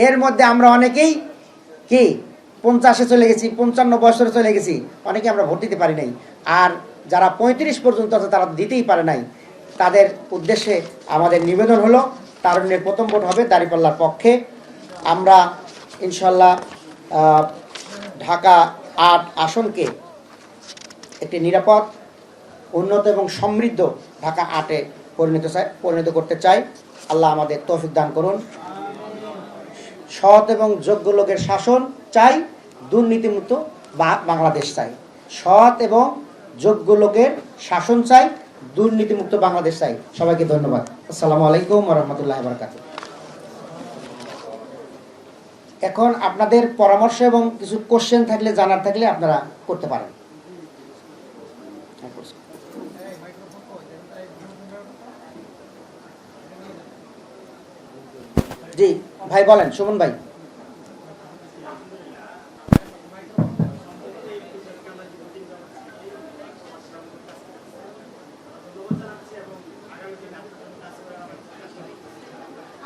এর মধ্যে আমরা অনেকেই কি 50-এ চলে গেছি, 55 বছরে চলে গেছি, অনেকে আমরা ভোট দিতে পারি নাই। আর যারা 35 পর্যন্ত আছে তারা দিতেই পারে নাই, তাদের উদ্দেশ্যে আমাদের নিবেদন হলো তারুণ্যের প্রথম ভোট হবে দাঁড়িপাল্লার পক্ষে। আমরা ইনশাল্লাহ ঢাকা 8 আসনকে একটি নিরাপদ, উন্নত এবং সমৃদ্ধ ঢাকা 8-এ পরিণত করতে চাই। আল্লাহ আমাদের তৌফিক দান করুন। সৎ এবং যোগ্য লোকের শাসন চাই, দুর্নীতিমুক্ত বাংলাদেশ চাই। সৎ এবং যোগ্য লোকের শাসন চাই, দুর্নীতিমুক্ত বাংলাদেশ চাই। সবাইকে ধন্যবাদ। আসসালামু আলাইকুম ওয়া রাহমাতুল্লাহি ওয়া বারাকাতুহু। এখন আপনাদের পরামর্শ এবং কিছু কোশ্চেন থাকলে, জানার থাকলে আপনারা করতে পারেন। জি ভাই বলেন, সুমন ভাই।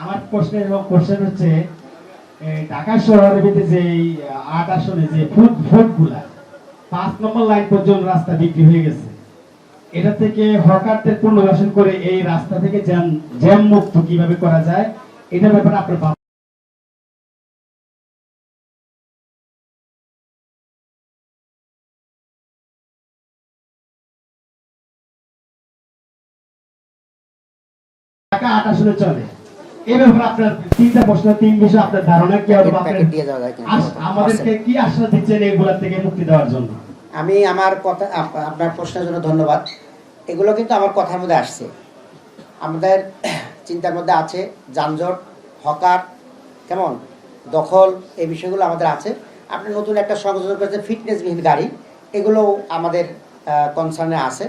আমার কোশ্চেন হচ্ছে ঢাকা শহরের ভিতরে যে 8 আসনে যে ফুডগুলা 5 নম্বর লাইন পর্যন্ত রাস্তা বিক্রি হয়ে গেছে, এটা থেকে হকারদের পুনর্বাসন করে এই রাস্তা থেকে জ্যাম মুক্ত কিভাবে করা যায়, এটার ব্যাপারে আপনার ঢাকা 8 আসনে চলে, এই ব্যাপারে আপনার 3টা প্রশ্ন, 3 বিষয় আপনার ধারণা কি হবে, আমাদেরকে কি আশ্বাস দিচ্ছেন এগুলা থেকে মুক্তি দেওয়ার জন্য? আমি আমার কথা, আপনার প্রশ্নের জন্য ধন্যবাদ। এগুলো কিন্তু আমার কথার মধ্যে আসছে, আমাদের চিন্তার মধ্যে আছে। যানজট, হকার, কেমন দখল, এই বিষয়গুলো আমাদের আছে। আপনি নতুন একটা সংযোজন করেছেন ফিটনেসবিহীন গাড়ি, এগুলো আমাদের কনসার্নে আছে।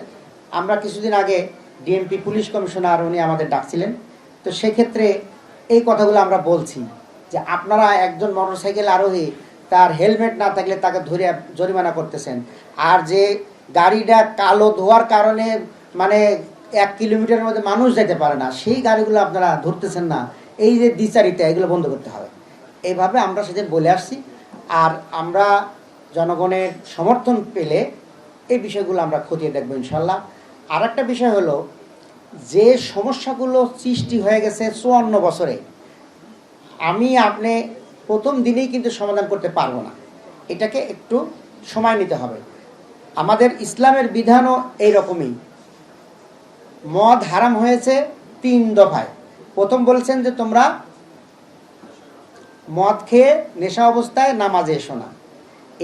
আমরা কিছুদিন আগে ডিএমপি পুলিশ কমিশনার উনি আমাদের ডাকছিলেন, তো সেক্ষেত্রে এই কথাগুলো আমরা বলছি যে আপনারা একজন মোটরসাইকেল আরোহী তার হেলমেট না থাকলে তাকে ধরে জরিমানা করতেছেন, আর যে গাড়িটা কালো ধোয়ার কারণে মানে 1 কিলোমিটারের মধ্যে মানুষ যেতে পারে না, সেই গাড়িগুলো আপনারা ধরতেছেন না। এই যে দ্বিচারিতা, এগুলো বন্ধ করতে হবে। এইভাবে আমরা সেদিন বলে আসছি। আর আমরা জনগণের সমর্থন পেলে এই বিষয়গুলো আমরা খতিয়ে দেখবো ইনশাল্লাহ। আর একটা বিষয় হলো, যে সমস্যাগুলো সৃষ্টি হয়ে গেছে 54 বছরে, আপনি প্রথম দিনেই কিন্তু সমাধান করতে পারবো না, এটাকে একটু সময় নিতে হবে। আমাদের ইসলামের বিধানও এইরকমই। মদ হারাম হয়েছে 3 দফায়। প্রথম বলছেন যে তোমরা মদ খেয়ে নেশা অবস্থায় নামাজে এসো না।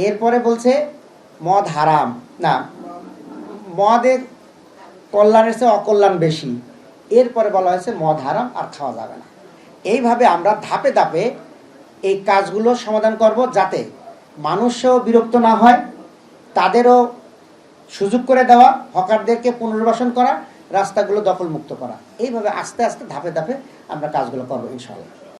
এরপরে বলছে মদ হারাম না, মদের কল্যাণের চেয়ে অকল্যাণ বেশি। এরপরে বলা হয়েছে মদ হারাম আর খাওয়া যাবে না। এইভাবে আমরা ধাপে ধাপে এই কাজগুলো সমাধান করব, যাতে মানুষও বিরক্ত না হয়, তাদেরও সুযোগ করে দেওয়া, হকারদেরকে পুনর্বাসন করা, রাস্তাগুলো দখলমুক্ত করা। এইভাবে আস্তে আস্তে ধাপে ধাপে আমরা কাজগুলো করবো ইনশাআল্লাহ।